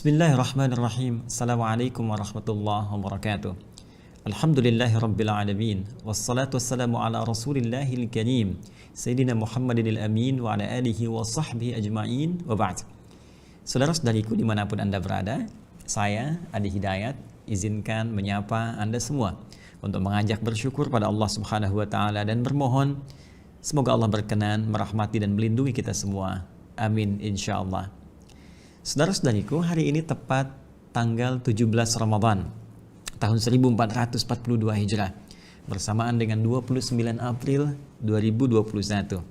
Bismillahirrahmanirrahim. Assalamualaikum warahmatullahi wabarakatuh. Alhamdulillahi rabbil alamin. Wassalatu wassalamu ala rasulillahil karim Sayyidina Muhammadin amin wa ala alihi wa sahbihi ajma'in wa ba'd. Saudara-saudariku dimanapun Anda berada, saya Adi Hidayat izinkan menyapa Anda semua untuk mengajak bersyukur pada Allah Subhanahu wa taala dan bermohon semoga Allah berkenan merahmati dan melindungi kita semua. Amin insyaallah. Saudara-saudariku, hari ini tepat tanggal 17 Ramadan tahun 1442 Hijrah bersamaan dengan 29 April 2021.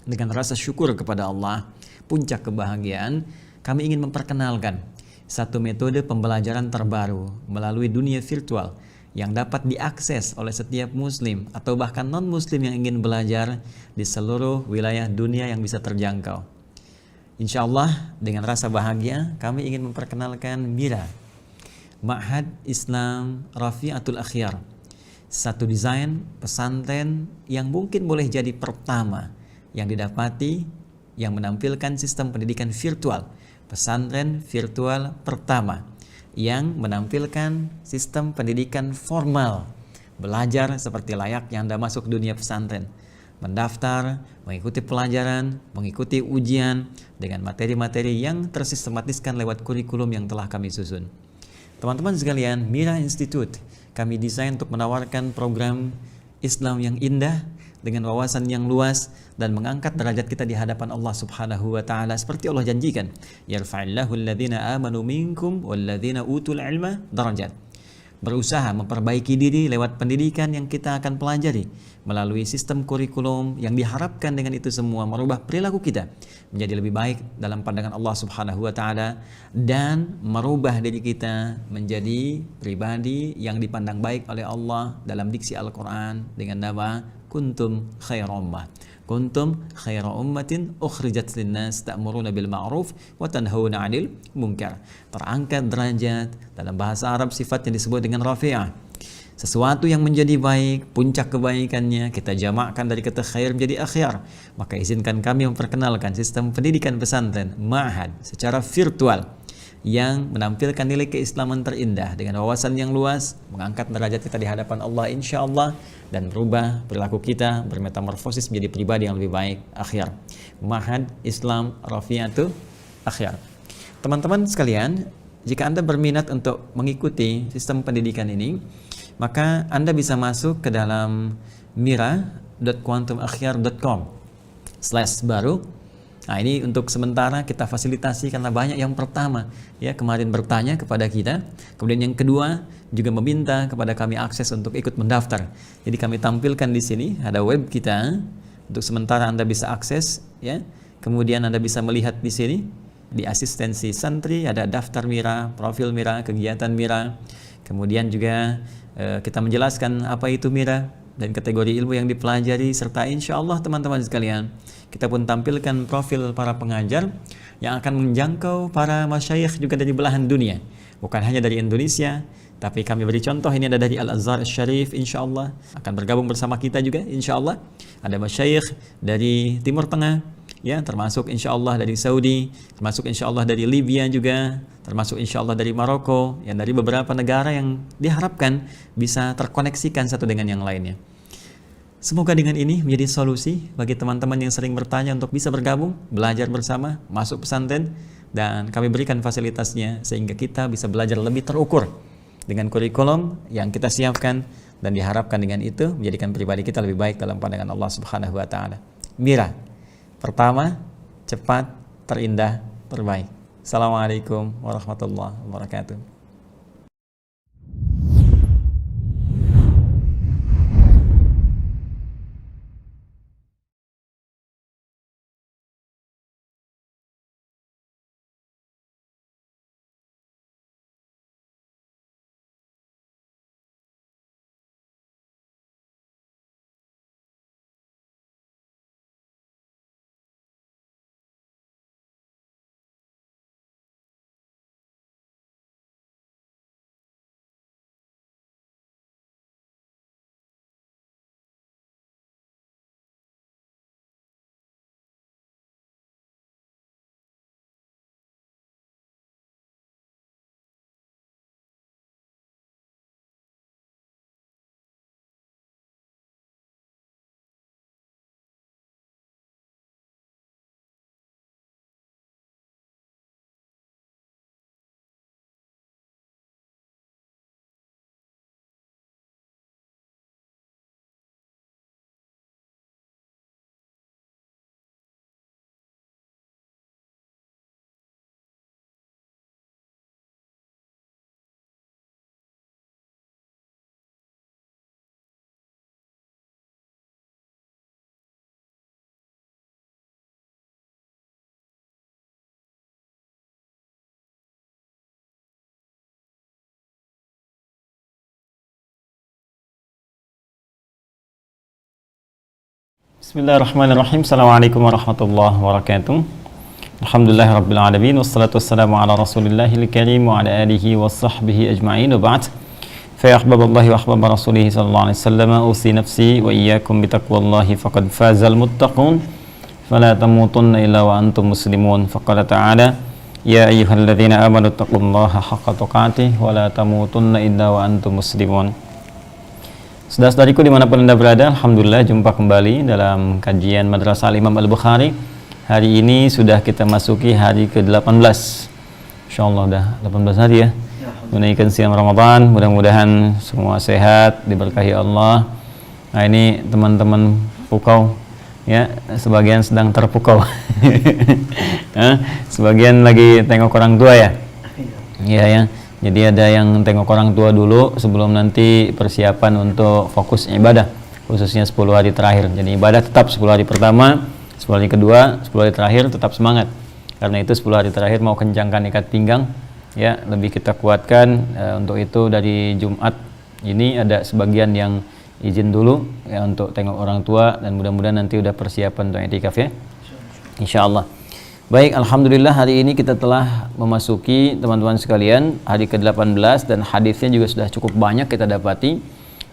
Dengan rasa syukur kepada Allah, puncak kebahagiaan, kami ingin memperkenalkan satu metode pembelajaran terbaru melalui dunia virtual yang dapat diakses oleh setiap muslim atau bahkan non-muslim yang ingin belajar di seluruh wilayah dunia yang bisa terjangkau. Insya Allah dengan rasa bahagia kami ingin memperkenalkan MIRA, Ma'had Islam Rafi'atul Akhyar, satu desain pesantren yang mungkin boleh jadi pertama yang didapati yang menampilkan sistem pendidikan virtual, pesantren virtual pertama yang menampilkan sistem pendidikan formal, belajar seperti layaknya Anda masuk dunia pesantren, mendaftar, mengikuti pelajaran, mengikuti ujian dengan materi-materi yang tersistematiskan lewat kurikulum yang telah kami susun. Teman-teman sekalian, MIRA Institute kami desain untuk menawarkan program Islam yang indah dengan wawasan yang luas dan mengangkat derajat kita di hadapan Allah Subhanahu wa taala seperti Allah janjikan, yarfa'illahu alladhina amanu minkum walladhina utul ilma darajat. Berusaha memperbaiki diri lewat pendidikan yang kita akan pelajari melalui sistem kurikulum yang diharapkan dengan itu semua merubah perilaku kita menjadi lebih baik dalam pandangan Allah Subhanahu wa taala dan merubah diri kita menjadi pribadi yang dipandang baik oleh Allah dalam diksi Al-Qur'an dengan nama kuntum khairu ummah. Kuntum khaira ummatin ukhrijat linnas ta'muruna bil ma'ruf wa tanhauna 'anil munkar. Terangkat derajat, dalam bahasa Arab sifatnya disebut dengan rafi'ah. Sesuatu yang menjadi baik, puncak kebaikannya kita jamakkan dari kata khair menjadi akhyar. Maka izinkan kami memperkenalkan sistem pendidikan pesantren Ma'had secara virtual yang menampilkan nilai keislaman terindah dengan wawasan yang luas, mengangkat derajat kita di hadapan Allah insyaallah dan merubah perilaku kita bermetamorfosis menjadi pribadi yang lebih baik akhyar. Ma'had Islam Rafi'atul Akhyar. Teman-teman sekalian, jika Anda berminat untuk mengikuti sistem pendidikan ini, maka Anda bisa masuk ke dalam mira.quantumakhyar.com/baru. Nah, ini untuk sementara kita fasilitasi karena banyak yang pertama ya kemarin bertanya kepada kita, kemudian yang kedua juga meminta kepada kami akses untuk ikut mendaftar. Jadi kami tampilkan di sini ada web kita, untuk sementara Anda bisa akses ya. Kemudian Anda bisa melihat di sini di asistensi santri ada daftar MIRA, profil MIRA, kegiatan MIRA. Kemudian juga kita menjelaskan apa itu MIRA dan kategori ilmu yang dipelajari, serta insya Allah teman-teman sekalian kita pun tampilkan profil para pengajar yang akan menjangkau para masyayikh juga dari belahan dunia, bukan hanya dari Indonesia, tapi kami beri contoh ini ada dari Al-Azhar Syarif, insya Allah akan bergabung bersama kita juga, insya Allah ada masyayikh dari Timur Tengah ya, termasuk insya Allah dari Saudi, termasuk insya Allah dari Libya juga, termasuk insya Allah dari Maroko, yang dari beberapa negara yang diharapkan bisa terkoneksikan satu dengan yang lainnya. Semoga dengan ini menjadi solusi bagi teman-teman yang sering bertanya untuk bisa bergabung, belajar bersama, masuk pesantren, dan kami berikan fasilitasnya sehingga kita bisa belajar lebih terukur dengan kurikulum yang kita siapkan, dan diharapkan dengan itu menjadikan pribadi kita lebih baik dalam pandangan Allah Subhanahu wa taala. MIRA, pertama, cepat, terindah, terbaik. Assalamualaikum warahmatullahi wabarakatuh. Bismillahirrahmanirrahim. Assalamualaikum warahmatullahi wabarakatuh. Alhamdulillahirabbil alamin wassalatu wassalamu ala rasulillahil karim wa ala alihi wa sahbihi ajma'in wa ba'd. Fa ya ahbaballahi wa ahbab rasulih sallallahu alaihi wasallam, usi nafsi wa iyyakum bi taqwallahi faqad fazal muttaqun. Fala tamutunna illa wa antum muslimun. Faqala ta'ala ya ayyuhalladzina amanu taqullaha haqqa tuqatih wa la tamutunna illa wa antum muslimun. Saudara-saudariku dimanapun Anda berada, Alhamdulillah jumpa kembali dalam kajian Madrasah Imam Al-Bukhari. Hari ini sudah kita masuki hari ke-18. InsyaAllah udah 18 hari ya menunaikan siang Ramadan. Mudah-mudahan semua sehat, diberkahi Allah. Nah ini teman-teman pukau ya, sebagian sedang terpukau. Sebagian lagi tengok orang tua ya. Iya ya. Jadi ada yang tengok orang tua dulu sebelum nanti persiapan untuk fokus ibadah, khususnya 10 hari terakhir. Jadi ibadah tetap 10 hari pertama, 10 hari kedua, 10 hari terakhir tetap semangat. Karena itu 10 hari terakhir mau kencangkan ikat pinggang ya, lebih kita kuatkan. Untuk itu dari Jumat ini ada sebagian yang izin dulu ya untuk tengok orang tua, dan mudah-mudahan nanti udah persiapan untuk i'tikaf ya, insyaallah. Baik, alhamdulillah hari ini kita telah memasuki teman-teman sekalian hari ke-18 dan hadisnya juga sudah cukup banyak kita dapati.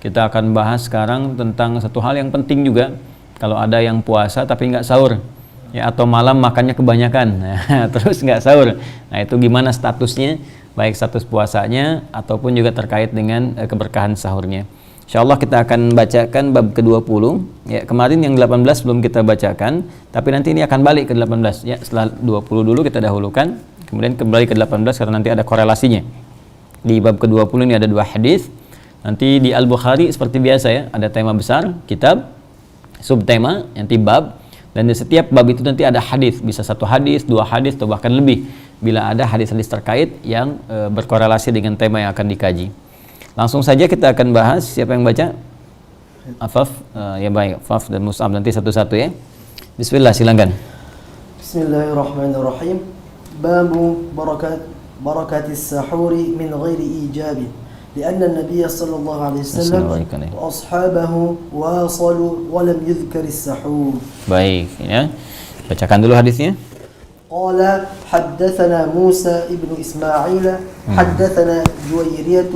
Kita akan bahas sekarang tentang satu hal yang penting juga. Kalau ada yang puasa tapi nggak sahur ya, atau malam makannya kebanyakan terus nggak sahur, nah itu gimana statusnya, baik status puasanya ataupun juga terkait dengan keberkahan sahurnya. Insyaallah kita akan bacakan bab ke-20 ya. Kemarin yang 18 belum kita bacakan, tapi nanti ini akan balik ke 18 ya. Setelah 20 dulu kita dahulukan, kemudian kembali ke 18 karena nanti ada korelasinya. Di bab ke-20 ini ada 2 hadis. Nanti di Al-Bukhari seperti biasa ya, ada tema besar, kitab, subtema, nanti bab, dan di setiap bab itu nanti ada hadis, bisa 1 hadis, 2 hadis atau bahkan lebih bila ada hadis-hadis terkait yang berkorelasi dengan tema yang akan dikaji. Langsung saja kita akan bahas. Siapa yang baca? Afaf, ya baik, Afaf dan Mus'ab nanti satu-satu ya. Bismillah, silakan. Bismillahirrahmanirrahim. Babu barakatis sahuri min ghairi ijabi. لأن النبي صلى الله عليه وسلم وأصحابه واصلوا ولم يذكر السحور. Baik ya. Bacakan dulu hadisnya. قال حدثنا موسى ابن إسماعيل حدثنا جويرية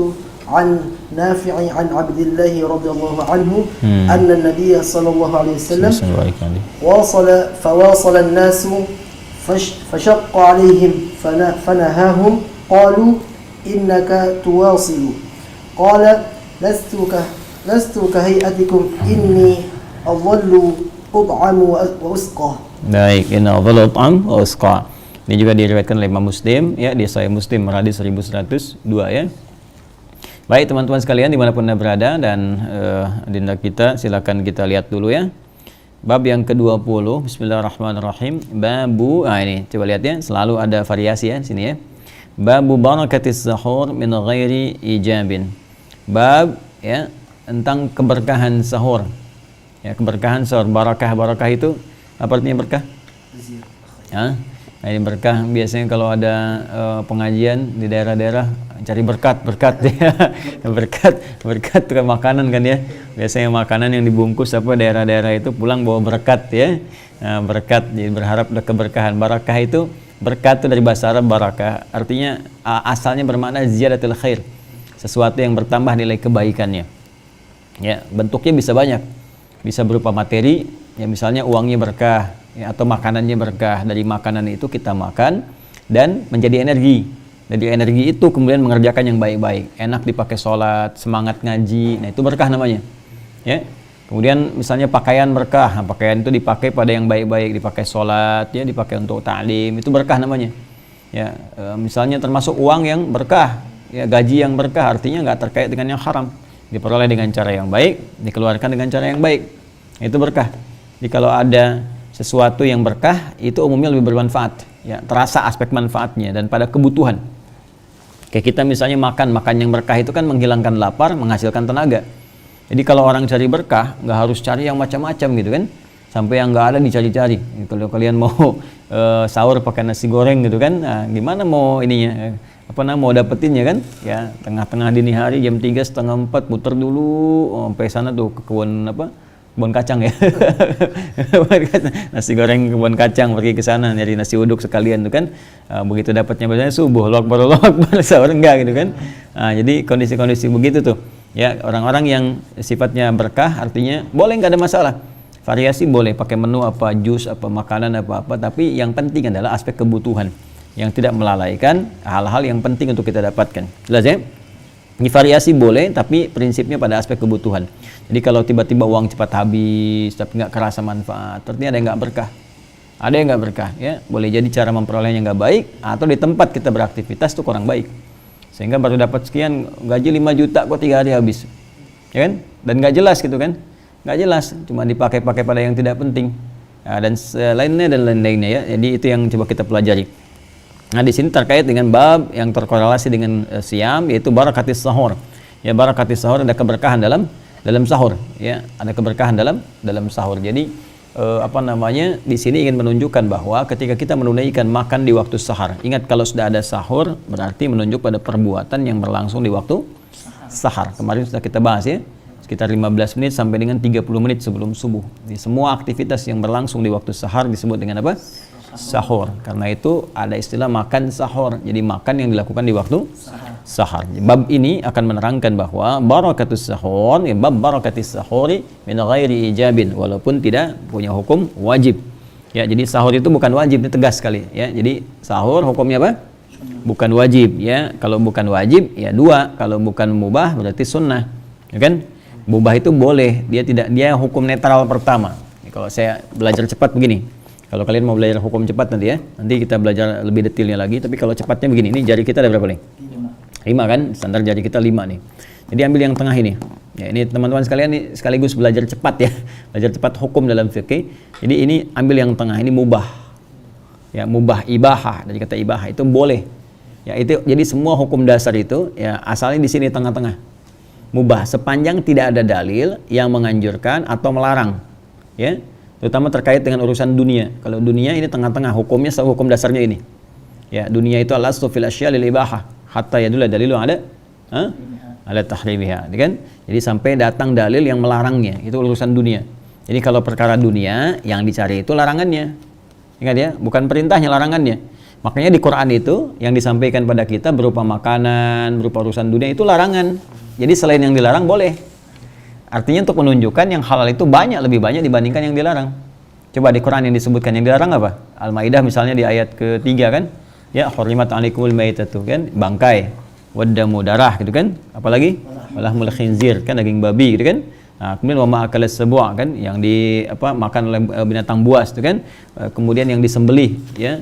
عن نافع عن عبد الله رضي الله عنه أن النبي صلى الله عليه وسلم فواصل الناس فشق عليهم فنهاهم قالوا إنك تواصل قال لست كهيئتكم إني أظل أطعم وأسقى. Baik, inna adhallu at'am wa usqa. Ini juga diriwayatkan oleh Imam Muslim ya, di Sahih Muslim hadis 1102 ya. Baik teman-teman sekalian dimanapun Anda berada, dan adinda kita silakan kita lihat dulu ya. Bab yang ke-20, bismillahirrahmanirrahim. Babu, ini coba lihat ya, selalu ada variasi ya di sini ya. Babu barakatis sahur min ghairi ijabin. Bab ya tentang keberkahan sahur. Ya, keberkahan sahur, barakah itu apa artinya berkah? Ya, ini berkah biasanya kalau ada pengajian di daerah-daerah cari berkat ya. berkat itu kan makanan kan ya. Biasanya makanan yang dibungkus apa daerah-daerah itu pulang bawa berkat ya. Nah, berkat, jadi berharap ada keberkahan. Barakah itu, berkat itu dari bahasa Arab barakah, artinya asalnya bermakna ziyadatul khair, sesuatu yang bertambah nilai kebaikannya. Ya, bentuknya bisa banyak. Bisa berupa materi, ya misalnya uangnya berkah, ya, atau makanannya berkah. Dari makanan itu kita makan dan menjadi energi. Dari energi itu kemudian mengerjakan yang baik-baik. Enak dipakai sholat, semangat ngaji. Nah itu berkah namanya. Ya. Kemudian misalnya pakaian berkah. Nah, pakaian itu dipakai pada yang baik-baik, dipakai sholat, ya, dipakai untuk ta'lim. Itu berkah namanya. Ya, misalnya termasuk uang yang berkah, ya, gaji yang berkah, artinya nggak terkait dengan yang haram. Diperoleh dengan cara yang baik, dikeluarkan dengan cara yang baik. Itu berkah. Jadi kalau ada sesuatu yang berkah itu umumnya lebih bermanfaat, ya, terasa aspek manfaatnya dan pada kebutuhan. Kayak kita misalnya makan yang berkah itu kan menghilangkan lapar, menghasilkan tenaga. Jadi kalau orang cari berkah nggak harus cari yang macam-macam gitu kan, sampai yang nggak ada dicari-cari. Kalau kalian mau sahur pakai nasi goreng gitu kan, nah, gimana mau ininya, mau dapetinnya kan, ya tengah-tengah dini hari jam 3, setengah 4 putar dulu sampai sana tuh ke kebun kebun kacang ya. Nasi goreng kebun kacang, pergi ke sana nyari nasi uduk sekalian tuh kan. Begitu dapatnya biasanya subuh, Allahu Akbar, sahur enggak gitu kan. Jadi kondisi-kondisi begitu tuh. Ya, orang-orang yang sifatnya berkah artinya boleh, nggak ada masalah. Variasi boleh, pakai menu apa, jus, apa makanan apa-apa, tapi yang penting adalah aspek kebutuhan yang tidak melalaikan hal-hal yang penting untuk kita dapatkan. Jelas ya? Ini variasi boleh, tapi prinsipnya pada aspek kebutuhan. Jadi kalau tiba-tiba uang cepat habis, tapi nggak kerasa manfaat, artinya ada yang nggak berkah. Ada yang nggak berkah, ya. Boleh jadi cara memperolehnya nggak baik, atau di tempat kita beraktivitas itu kurang baik. Sehingga baru dapat sekian, gaji 5 juta kok 3 hari habis. Ya kan? Dan nggak jelas gitu kan? Nggak jelas, cuma dipakai-pakai pada yang tidak penting. Dan lain-lainnya ya. Jadi itu yang coba kita pelajari. Nah, di sini terkait dengan bab yang terkorelasi dengan siam, yaitu barakatis sahur. Ya, barakatis sahur, ada keberkahan dalam sahur, ya. Ada keberkahan dalam sahur. Jadi di sini ingin menunjukkan bahwa ketika kita menunaikan makan di waktu sahar, ingat kalau sudah ada sahur berarti menunjuk pada perbuatan yang berlangsung di waktu sahar. Kemarin sudah kita bahas ya, sekitar 15 menit sampai dengan 30 menit sebelum subuh. Jadi semua aktivitas yang berlangsung di waktu sahar disebut dengan apa? Sahur. Karena itu ada istilah makan sahur. Jadi makan yang dilakukan di waktu sahar. Bab ini akan menerangkan bahwa barakatus sahur, ya, bab barakatis sahuri min ghairi ijabin, walaupun tidak punya hukum wajib. Ya, jadi sahur itu bukan wajib, ini tegas sekali ya. Jadi sahur hukumnya apa? Bukan wajib ya. Kalau bukan wajib ya 2, kalau bukan mubah berarti sunnah. Ya kan? Mubah itu boleh, dia hukum netral pertama. Ya, kalau saya belajar cepat begini. Kalau kalian mau belajar hukum cepat nanti ya, nanti kita belajar lebih detailnya lagi. Tapi kalau cepatnya begini, ini jari kita ada berapa nih? 5 kan? Standar jari kita 5 nih. Jadi ambil yang tengah ini. Ya, ini teman-teman sekalian nih sekaligus belajar cepat ya. Belajar cepat hukum dalam fikih. Jadi ini ambil yang tengah, ini mubah. Ya, mubah ibahah, dari kata ibahah itu boleh. Ya, itu jadi semua hukum dasar itu ya asalnya di sini tengah-tengah. Mubah sepanjang tidak ada dalil yang menganjurkan atau melarang. Ya. Terutama terkait dengan urusan dunia. Kalau dunia ini tengah-tengah, hukumnya hukum dasarnya ini. Ya, dunia itu al-aslu fil asya lil ibahah hatta yadulla dalilun ala tahrimiha, kan? Jadi sampai datang dalil yang melarangnya, itu urusan dunia. Jadi kalau perkara dunia yang dicari itu larangannya. Ingat ya, bukan perintahnya, larangannya. Makanya di Quran itu yang disampaikan pada kita berupa makanan, berupa urusan dunia itu larangan. Jadi selain yang dilarang boleh. Artinya untuk menunjukkan yang halal itu lebih banyak dibandingkan yang dilarang. Coba di Quran yang disebutkan yang dilarang apa? Al-Maidah misalnya di ayat ketiga kan? Ya, hurrimat 'alaikumul maitatu kan? Bangkai, waddamu darah gitu kan? Apalagi? Walahmul khinzir kan, daging babi gitu kan? Nah, kemudian wa ma'akalas sebuah kan, yang makan oleh binatang buas itu kan? Kemudian yang disembelih ya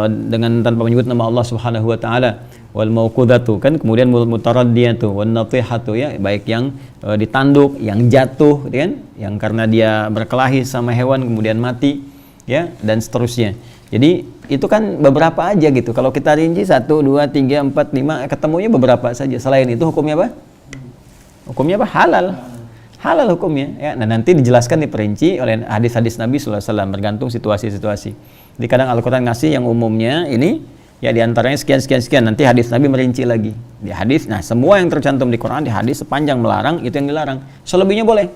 dengan tanpa menyebut nama Allah Subhanahu wa taala. Wal mauqudatu kan, kemudian mutaraddiyatu wan natihatu ya, baik yang ditanduk, yang jatuh gitu kan, yang karena dia berkelahi sama hewan kemudian mati ya, dan seterusnya. Jadi itu kan beberapa aja gitu. Kalau kita rinci 1 2 3 4 5 ketemunya beberapa saja. Selain itu hukumnya apa? Hukumnya apa? Halal. Halal hukumnya ya. Nah, nanti dijelaskan diperinci oleh hadis-hadis Nabi sallallahu alaihi wasallam bergantung situasi-situasi. Jadi kadang Al-Qur'an ngasih yang umumnya ini ya diantaranya sekian. Nanti hadis Nabi merinci lagi. Di hadis, nah semua yang tercantum di Quran di hadis sepanjang melarang itu yang dilarang. Selebihnya boleh.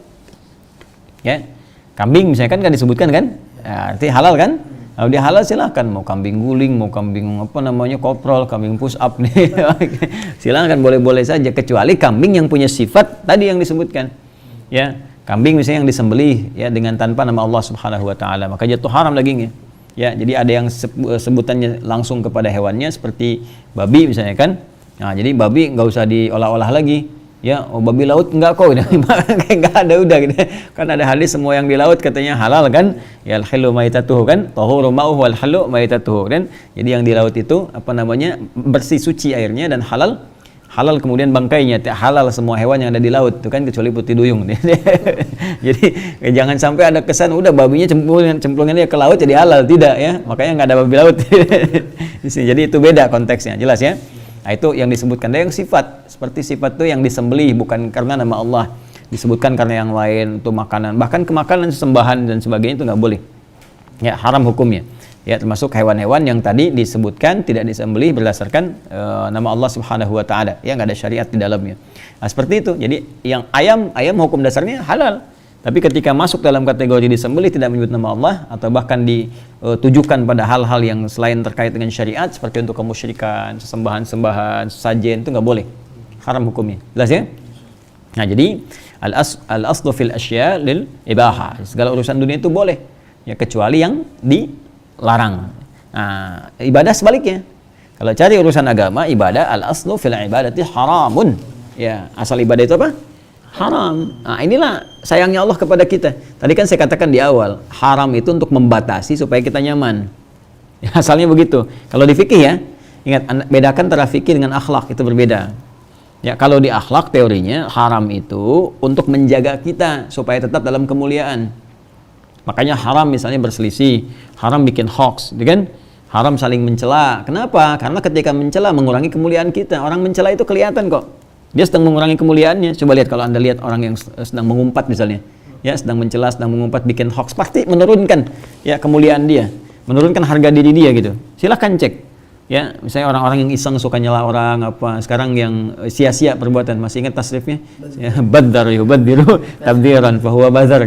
Ya, kambing misalnya kan disebutkan kan? Ya, arti halal kan? Kalau dia halal silahkan, mau kambing guling, mau kambing koprol, kambing push up nih, silahkan boleh-boleh saja. Kecuali kambing yang punya sifat tadi yang disebutkan. Ya, kambing misalnya yang disembelih ya dengan tanpa nama Allah Subhanahu Wa Taala, maka jatuh haram dagingnya. Ya, jadi ada yang sebutannya langsung kepada hewannya seperti babi misalnya kan. Nah, jadi babi nggak usah diolah-olah lagi. Ya, babi laut enggak kok, enggak ada udah gitu. Kan ada hadis semua yang di laut katanya halal kan. Ya al-hilu maitatuhu kan, tahuru ma'uhu wal halu maitatuhu kan. Jadi yang di laut itu bersih suci airnya dan halal kemudian bangkainya. Halal semua hewan yang ada di laut itu kan, kecuali putih duyung. Jadi jangan sampai ada kesan udah babinya cemplungannya ke laut jadi halal, tidak ya. Makanya enggak ada babi laut. Jadi itu beda konteksnya, jelas ya. Nah, itu yang disebutkan. Ada yang sifat, seperti sifat itu yang disembelih bukan karena nama Allah, disebutkan karena yang lain, untuk makanan, bahkan kemakanan sembahan dan sebagainya itu nggak boleh. Ya, haram hukumnya. Ya, termasuk hewan-hewan yang tadi disebutkan tidak disembelih berdasarkan nama Allah Subhanahu Wa Taala. Ya, nggak ada syariat di dalamnya. Nah, seperti itu. Jadi yang ayam hukum dasarnya halal, Tapi ketika masuk dalam kategori disembelih tidak menyebut nama Allah atau bahkan ditujukan pada hal-hal yang selain terkait dengan syariat seperti untuk kemusyrikan, sesembahan-sembahan, sesajen, itu nggak boleh. Haram hukumnya. Jelas ya? Nah, jadi al-aslu fil asya lil ibaha. Segala urusan dunia itu boleh. Ya, kecuali yang dilarang. Nah, ibadah sebaliknya. Kalau cari urusan agama, ibadah al-aslu fil ibadati haramun. Ya, asal ibadah itu apa? Haram. Nah, inilah sayangnya Allah kepada kita. Tadi kan saya katakan di awal, haram itu untuk membatasi supaya kita nyaman. Ya, asalnya begitu. Kalau di fikih ya, ingat, bedakan antara fikih dengan akhlak, itu berbeda. Ya, kalau di akhlak teorinya haram itu untuk menjaga kita supaya tetap dalam kemuliaan. Makanya haram misalnya berselisih, haram bikin hoax, gitu kan? Haram saling mencela. Kenapa? Karena ketika mencela mengurangi kemuliaan kita. Orang mencela itu kelihatan kok. Dia sedang mengurangi kemuliaannya. Coba lihat kalau Anda lihat orang yang sedang mengumpat misalnya, ya, sedang mencela, sedang mengumpat, bikin hoax, pasti menurunkan ya kemuliaan dia, menurunkan harga diri dia gitu. Silahkan cek. Ya, misalnya orang-orang yang iseng suka nyela orang apa, sekarang yang sia-sia perbuatan, masih ingat tasrifnya? Ya, badar yubadiru tabdiran fahuwa bazar.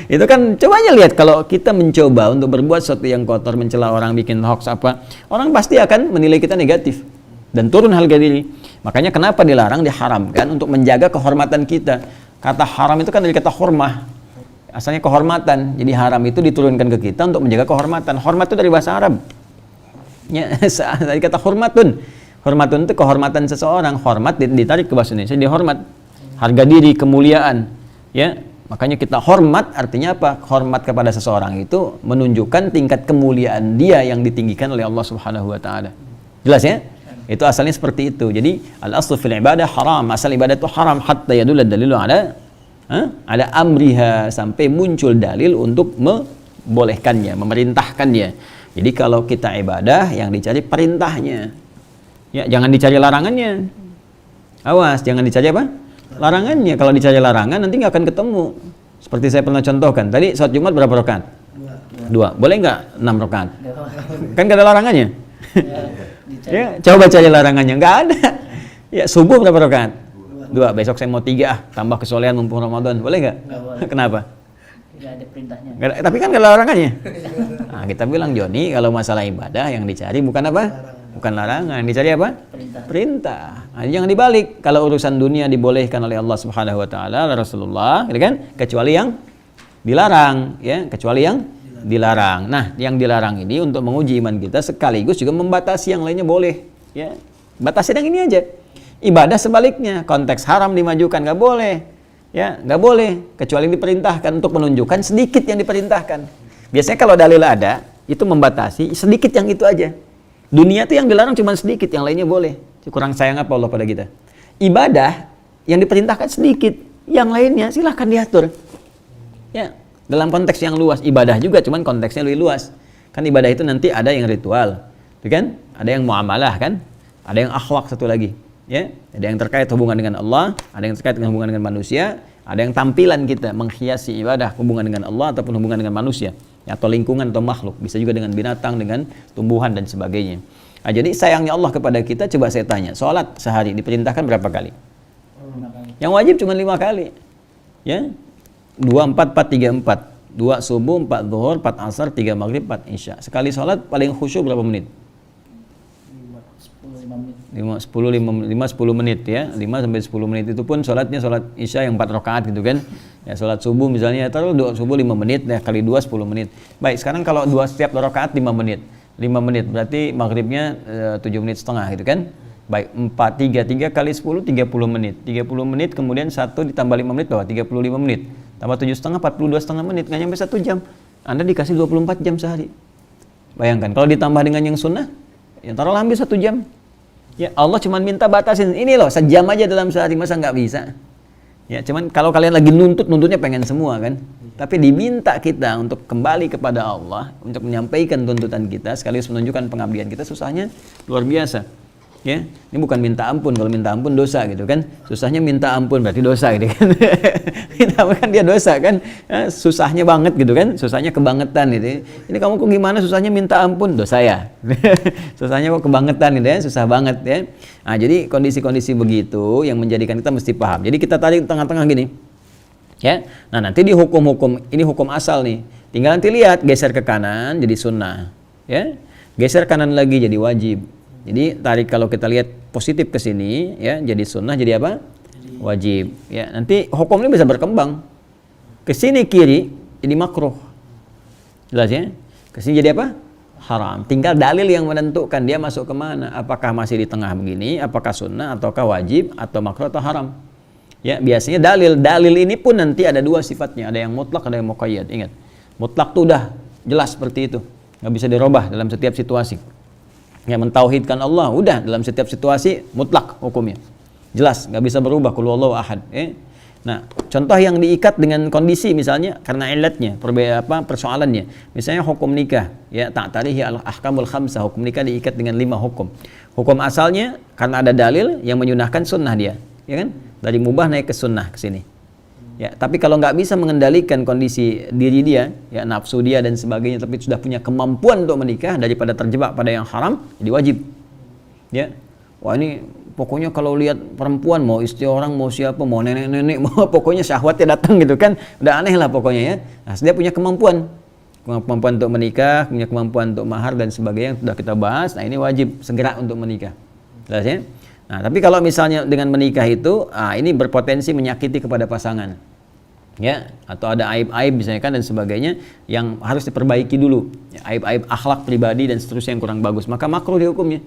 Itu kan coba aja lihat kalau kita mencoba untuk berbuat sesuatu yang kotor, mencela orang, bikin hoax apa, orang pasti akan menilai kita negatif dan turun harga diri. Makanya kenapa dilarang, diharamkan untuk menjaga kehormatan kita. Kata haram itu kan dari kata hormah. Asalnya kehormatan. Jadi haram itu diturunkan ke kita untuk menjaga kehormatan. Hormat itu dari bahasa Arab. Ya, dari kata hormatun. Hormatun itu kehormatan seseorang. Hormat ditarik ke bahasa Indonesia, dihormat. Harga diri, kemuliaan. Ya, makanya kita hormat artinya apa? Hormat kepada seseorang itu menunjukkan tingkat kemuliaan dia yang ditinggikan oleh Allah Subhanahu wa taala. Jelas ya? Itu asalnya seperti itu. Jadi al-aslu fil ibadah haram. Asal ibadah itu haram hatta yadul dalilu ala amriha, sampai muncul dalil untuk membolehkannya, memerintahkannya. Jadi kalau kita ibadah yang dicari perintahnya. Ya, jangan dicari larangannya. Awas, jangan dicari apa? Larangannya. Kalau dicari larangan nanti nggak akan ketemu. Seperti saya pernah contohkan. Tadi sholat Jumat berapa rakaat? 2. Boleh nggak 6 rakaat? Kan nggak ada larangannya. Ya, coba cari larangannya, nggak ada. Ya, subuh berapa rakaat? 2. Besok saya mau 3, tambah kesolehan mumpung Ramadan. Boleh nggak? Kenapa? Tidak ada perintahnya. Tapi kan nggak ada larangannya. Nah, kita bilang, Joni, kalau masalah ibadah yang dicari bukan apa? Bukan larangan. Dicari apa? Perintah. Nah, jangan dibalik. Kalau urusan dunia dibolehkan oleh Allah Subhanahu wa taala, Rasulullah, gitu kan? Kecuali yang dilarang, ya, kecuali yang dilarang. Nah, yang dilarang ini untuk menguji iman kita sekaligus juga membatasi yang lainnya boleh, ya. Batasi yang ini aja. Ibadah sebaliknya, konteks haram dimajukan, nggak boleh. Ya, nggak boleh kecuali diperintahkan, untuk menunjukkan sedikit yang diperintahkan. Biasanya kalau dalil ada, itu membatasi sedikit yang itu aja. Dunia itu yang dilarang cuma sedikit, yang lainnya boleh. Kurang sayang apa Allah pada kita? Ibadah yang diperintahkan sedikit, yang lainnya silahkan diatur. Ya, dalam konteks yang luas, ibadah juga cuman konteksnya lebih luas. Kan ibadah itu nanti ada yang ritual, kan? Ada yang muamalah kan? Ada yang akhlak satu lagi. Ya, ada yang terkait hubungan dengan Allah, ada yang terkait dengan hubungan dengan manusia, ada yang tampilan kita menghiasi ibadah hubungan dengan Allah ataupun hubungan dengan manusia, ya, atau lingkungan atau makhluk, bisa juga dengan binatang, dengan tumbuhan dan sebagainya. Nah, jadi sayangnya Allah kepada kita, coba saya tanya, sholat sehari diperintahkan berapa kali? Yang wajib cuma 5 kali. Ya. 2, 4, 4, 3, 4. 2 subuh, 4 zuhur, 4 asar, 3 maghrib, 4 isya. Sekali sholat paling khusyuk berapa menit? 5-10 menit ya, 5-10 menit itu pun sholatnya sholat isya yang 4 rakaat gitu kan. Ya, sholat subuh misalnya taruh subuh 5 menit ya, kali 2 10 menit. Baik, sekarang kalau setiap rakaat 5 menit. 5 menit berarti maghribnya 7 menit setengah gitu kan. Baik, 3 kali 10 30 menit. 30 menit kemudian 1 ditambah 5 menit bahwa 35 menit. Tambah 7 setengah 42 setengah menit, nggak nyampe 1 jam. Anda dikasih 24 jam sehari. Bayangkan kalau ditambah dengan yang sunnah, ya taruhlah hampir 1 jam. Ya, Allah cuma minta batasin, ini loh, sejam aja dalam sehari, masa nggak bisa? Ya, cuman kalau kalian lagi nuntutnya pengen semua kan? Tapi diminta kita untuk kembali kepada Allah, untuk menyampaikan tuntutan kita, sekaligus menunjukkan pengabdian kita, susahnya luar biasa. Ya, ini bukan minta ampun, kalau minta ampun dosa gitu kan? Susahnya minta ampun berarti dosa gitu kan? Minta ampun kan dia dosa kan? Ya, susahnya banget gitu kan? Susahnya kebangetan gitu. Ini kamu kok gimana susahnya minta ampun? Dosa ya. Susahnya kok kebangetan gitu ya? Susah banget ya. Nah, jadi kondisi-kondisi begitu yang menjadikan kita mesti paham. Jadi kita tarik tengah-tengah gini. Ya. Nah, nanti di hukum-hukum ini hukum asal nih. Tinggal nanti lihat, geser ke kanan jadi sunnah, ya. Geser kanan lagi jadi wajib. Jadi tarik, kalau kita lihat positif ke sini, ya, jadi sunnah jadi apa? Wajib. Ya, nanti hukum ini bisa berkembang. Ke sini kiri jadi makruh. Jelas ya? Ke sini jadi apa? Haram. Tinggal dalil yang menentukan dia masuk ke mana. Apakah masih di tengah begini, apakah sunnah ataukah wajib atau makruh atau haram. Ya, biasanya dalil ini pun nanti ada dua sifatnya, ada yang mutlak, ada yang muqayyad. Ingat, mutlak itu udah jelas seperti itu, nggak bisa dirubah dalam setiap situasi. Ya, mentauhidkan Allah udah dalam setiap situasi mutlak hukumnya, jelas, nggak bisa berubah. Qul huwallahu ahad. Nah, contoh yang diikat dengan kondisi misalnya karena ilatnya, persoalannya. Misalnya hukum nikah, ya, ta'tarihi al-ahkamul khamsah, hukum nikah diikat dengan 5 hukum. Hukum asalnya karena ada dalil yang menyunahkan sunnah dia, ya kan? Dari mubah naik ke sunnah ke sini. Ya, tapi kalau nggak bisa mengendalikan kondisi diri dia, ya, nafsu dia dan sebagainya, tapi sudah punya kemampuan untuk menikah, daripada terjebak pada yang haram, jadi wajib. Ya. Wah, ini pokoknya kalau lihat perempuan, mau istri orang, mau siapa, mau nenek-nenek, mau pokoknya syahwatnya datang gitu kan. Udah aneh lah pokoknya, ya. Nah, dia punya kemampuan untuk menikah, punya kemampuan untuk mahar dan sebagainya yang sudah kita bahas. Nah, ini wajib segera untuk menikah. Jelas ya? Nah, tapi kalau misalnya dengan menikah itu, ini berpotensi menyakiti kepada pasangan, ya, atau ada aib-aib misalnya kan dan sebagainya yang harus diperbaiki dulu, ya, aib-aib akhlak pribadi dan seterusnya yang kurang bagus, maka makruh dihukumnya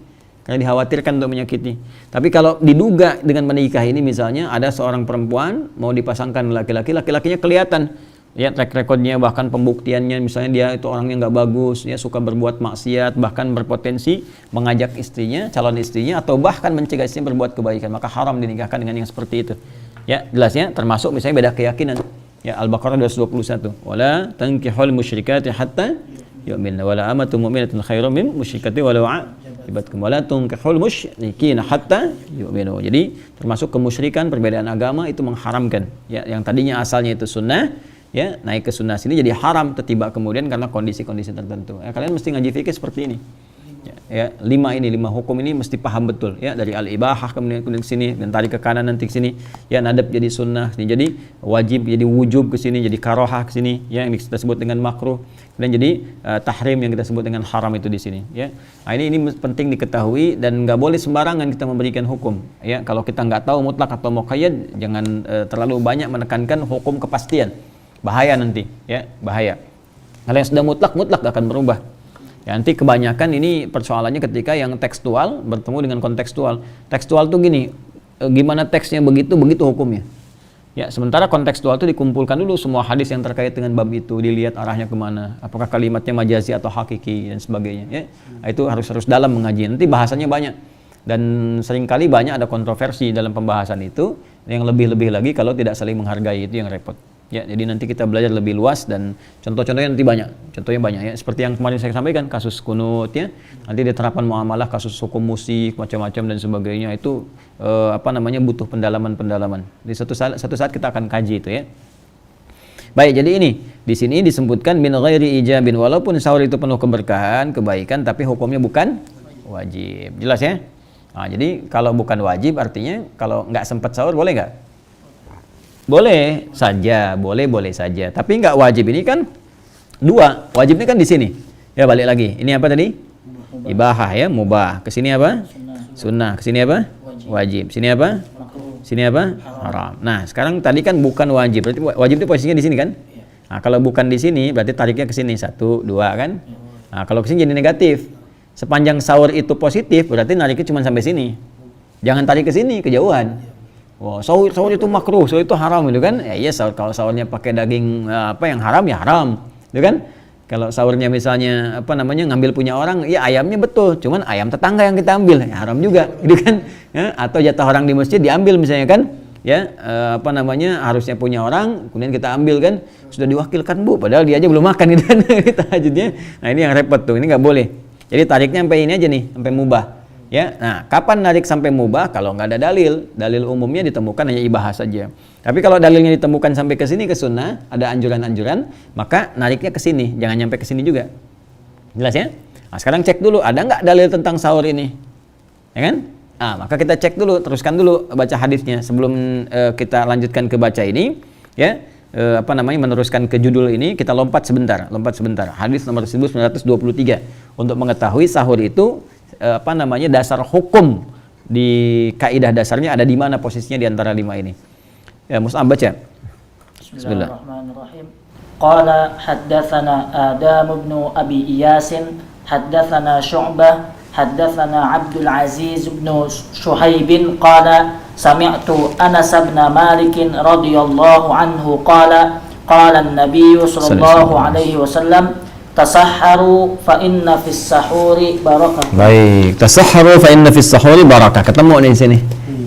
karena dikhawatirkan untuk menyakiti. Tapi kalau diduga dengan menikah ini misalnya ada seorang perempuan mau dipasangkan laki-lakinya kelihatan, ya, track recordnya bahkan pembuktiannya misalnya dia itu orangnya nggak bagus, ya, suka berbuat maksiat, bahkan berpotensi mengajak istrinya, calon istrinya, atau bahkan mencegah istrinya berbuat kebaikan, maka haram dinikahkan dengan yang seperti itu. Ya, jelasnya termasuk misalnya beda keyakinan. Ya, Al-Baqarah 221. Wala tankihul musyrikati hatta yu'minna wala amatun mu'minatun khairum min musyrikati walau a'jabatkum wala tankihul musyrikina hatta yu'minu. Jadi termasuk kemusyrikan, perbedaan agama itu mengharamkan. Ya, yang tadinya asalnya itu sunnah, ya, naik ke sunnah sini jadi haram tertiba kemudian karena kondisi-kondisi tertentu. Ya, kalian mesti ngaji fikih seperti ini. Ya, 5 hukum ini mesti paham betul, ya, dari al-ibahah kemudian ke sini dan tarik ke kanan nanti ke sini, ya, nadab jadi sunnah, jadi wajib jadi wujub ke sini, jadi karohah ke sini, ya, yang kita sebut dengan makruh, dan jadi tahrim yang kita sebut dengan haram itu di sini, ya. Nah, ini penting diketahui dan nggak boleh sembarangan kita memberikan hukum, ya. Kalau kita nggak tahu mutlak atau muqayyad, jangan terlalu banyak menekankan hukum kepastian, bahaya nanti, ya, bahaya. Kalau yang sudah mutlak akan berubah. Ya, nanti kebanyakan ini persoalannya ketika yang tekstual bertemu dengan kontekstual. Tekstual tuh gini, gimana teksnya begitu hukumnya. Ya, sementara kontekstual itu dikumpulkan dulu semua hadis yang terkait dengan bab itu, dilihat arahnya kemana, apakah kalimatnya majazi atau hakiki dan sebagainya. Ya, itu harus dalam mengaji. Nanti bahasanya banyak dan seringkali banyak ada kontroversi dalam pembahasan itu. Yang lebih lagi kalau tidak saling menghargai, itu yang repot. Ya, jadi nanti kita belajar lebih luas dan contohnya nanti banyak. Contohnya banyak, ya. Seperti yang kemarin saya sampaikan kasus kunut, ya. Nanti diterapkan muamalah, kasus hukum musik macam-macam dan sebagainya itu butuh pendalaman. Di satu saat kita akan kaji itu, ya. Baik, jadi ini di sini disebutkan min ghairi ijabin, walaupun sahur itu penuh keberkahan, kebaikan, tapi hukumnya bukan wajib. Jelas ya? Nah, jadi kalau bukan wajib artinya kalau nggak sempat sahur boleh nggak? Boleh saja, boleh saja. Tapi nggak wajib, ini kan dua. Wajibnya kan di sini. Ya, balik lagi. Ini apa tadi? Ibahah, ya, mubah. Kesini apa? Sunnah. Kesini apa? Wajib. Sini apa? Sini apa? Haram. Nah, sekarang tadi kan bukan wajib. Berarti wajib itu posisinya di sini kan? Nah, kalau bukan di sini berarti tariknya ke sini 1, 2 kan? Nah, kalau ke sini jadi negatif. Sepanjang sahur itu positif berarti nariknya cuma sampai sini. Jangan tarik ke sini, kejauhan. Wah, sahur itu makruh, sahur itu haram gitu kan? Ya, iya, sahur, kalau sahurnya pakai daging yang haram ya haram, gitu kan? Kalau sahurnya misalnya ngambil punya orang, ya ayamnya betul, cuman ayam tetangga yang kita ambil, ya haram juga, gitu kan? Ya, atau jatah orang di masjid diambil misalnya kan? Ya, harusnya punya orang, kemudian kita ambil kan? Sudah diwakilkan Bu, padahal dia aja belum makan gitu kan? Tahajudnya. Nah, ini yang repot tuh, ini nggak boleh. Jadi tariknya sampai ini aja nih, sampai mubah. Ya, nah, kapan narik sampai mubah? Kalau nggak ada dalil umumnya ditemukan hanya ibahah saja. Tapi kalau dalilnya ditemukan sampai ke sini ke sunnah, ada anjuran-anjuran, maka nariknya ke sini, jangan nyampe ke sini juga. Jelas ya? Nah, sekarang cek dulu, ada nggak dalil tentang sahur ini? Ya kan? Nah, maka kita cek dulu, teruskan dulu baca hadisnya sebelum kita lanjutkan ke baca ini. Ya, meneruskan ke judul ini, kita lompat sebentar. Hadis nomor 1923 untuk mengetahui sahur itu dasar hukum di kaidah dasarnya ada di mana posisinya di antara 5 ini. Ya, Mus'ab baca. Bismillahirrahmanirrahim. Qala haddatsana Adam bin Abi Iyas, haddatsana Syu'bah, haddatsana Abdul Aziz bin Shuhaib qala sami'tu Anas bin Malik radhiyallahu anhu qala qala an-nabiy sallallahu alaihi wasallam tasahharu fa inna fis sahuri barakah. Baik, tasahharu fa inna fis sahuri barakah. Ketemu di sini.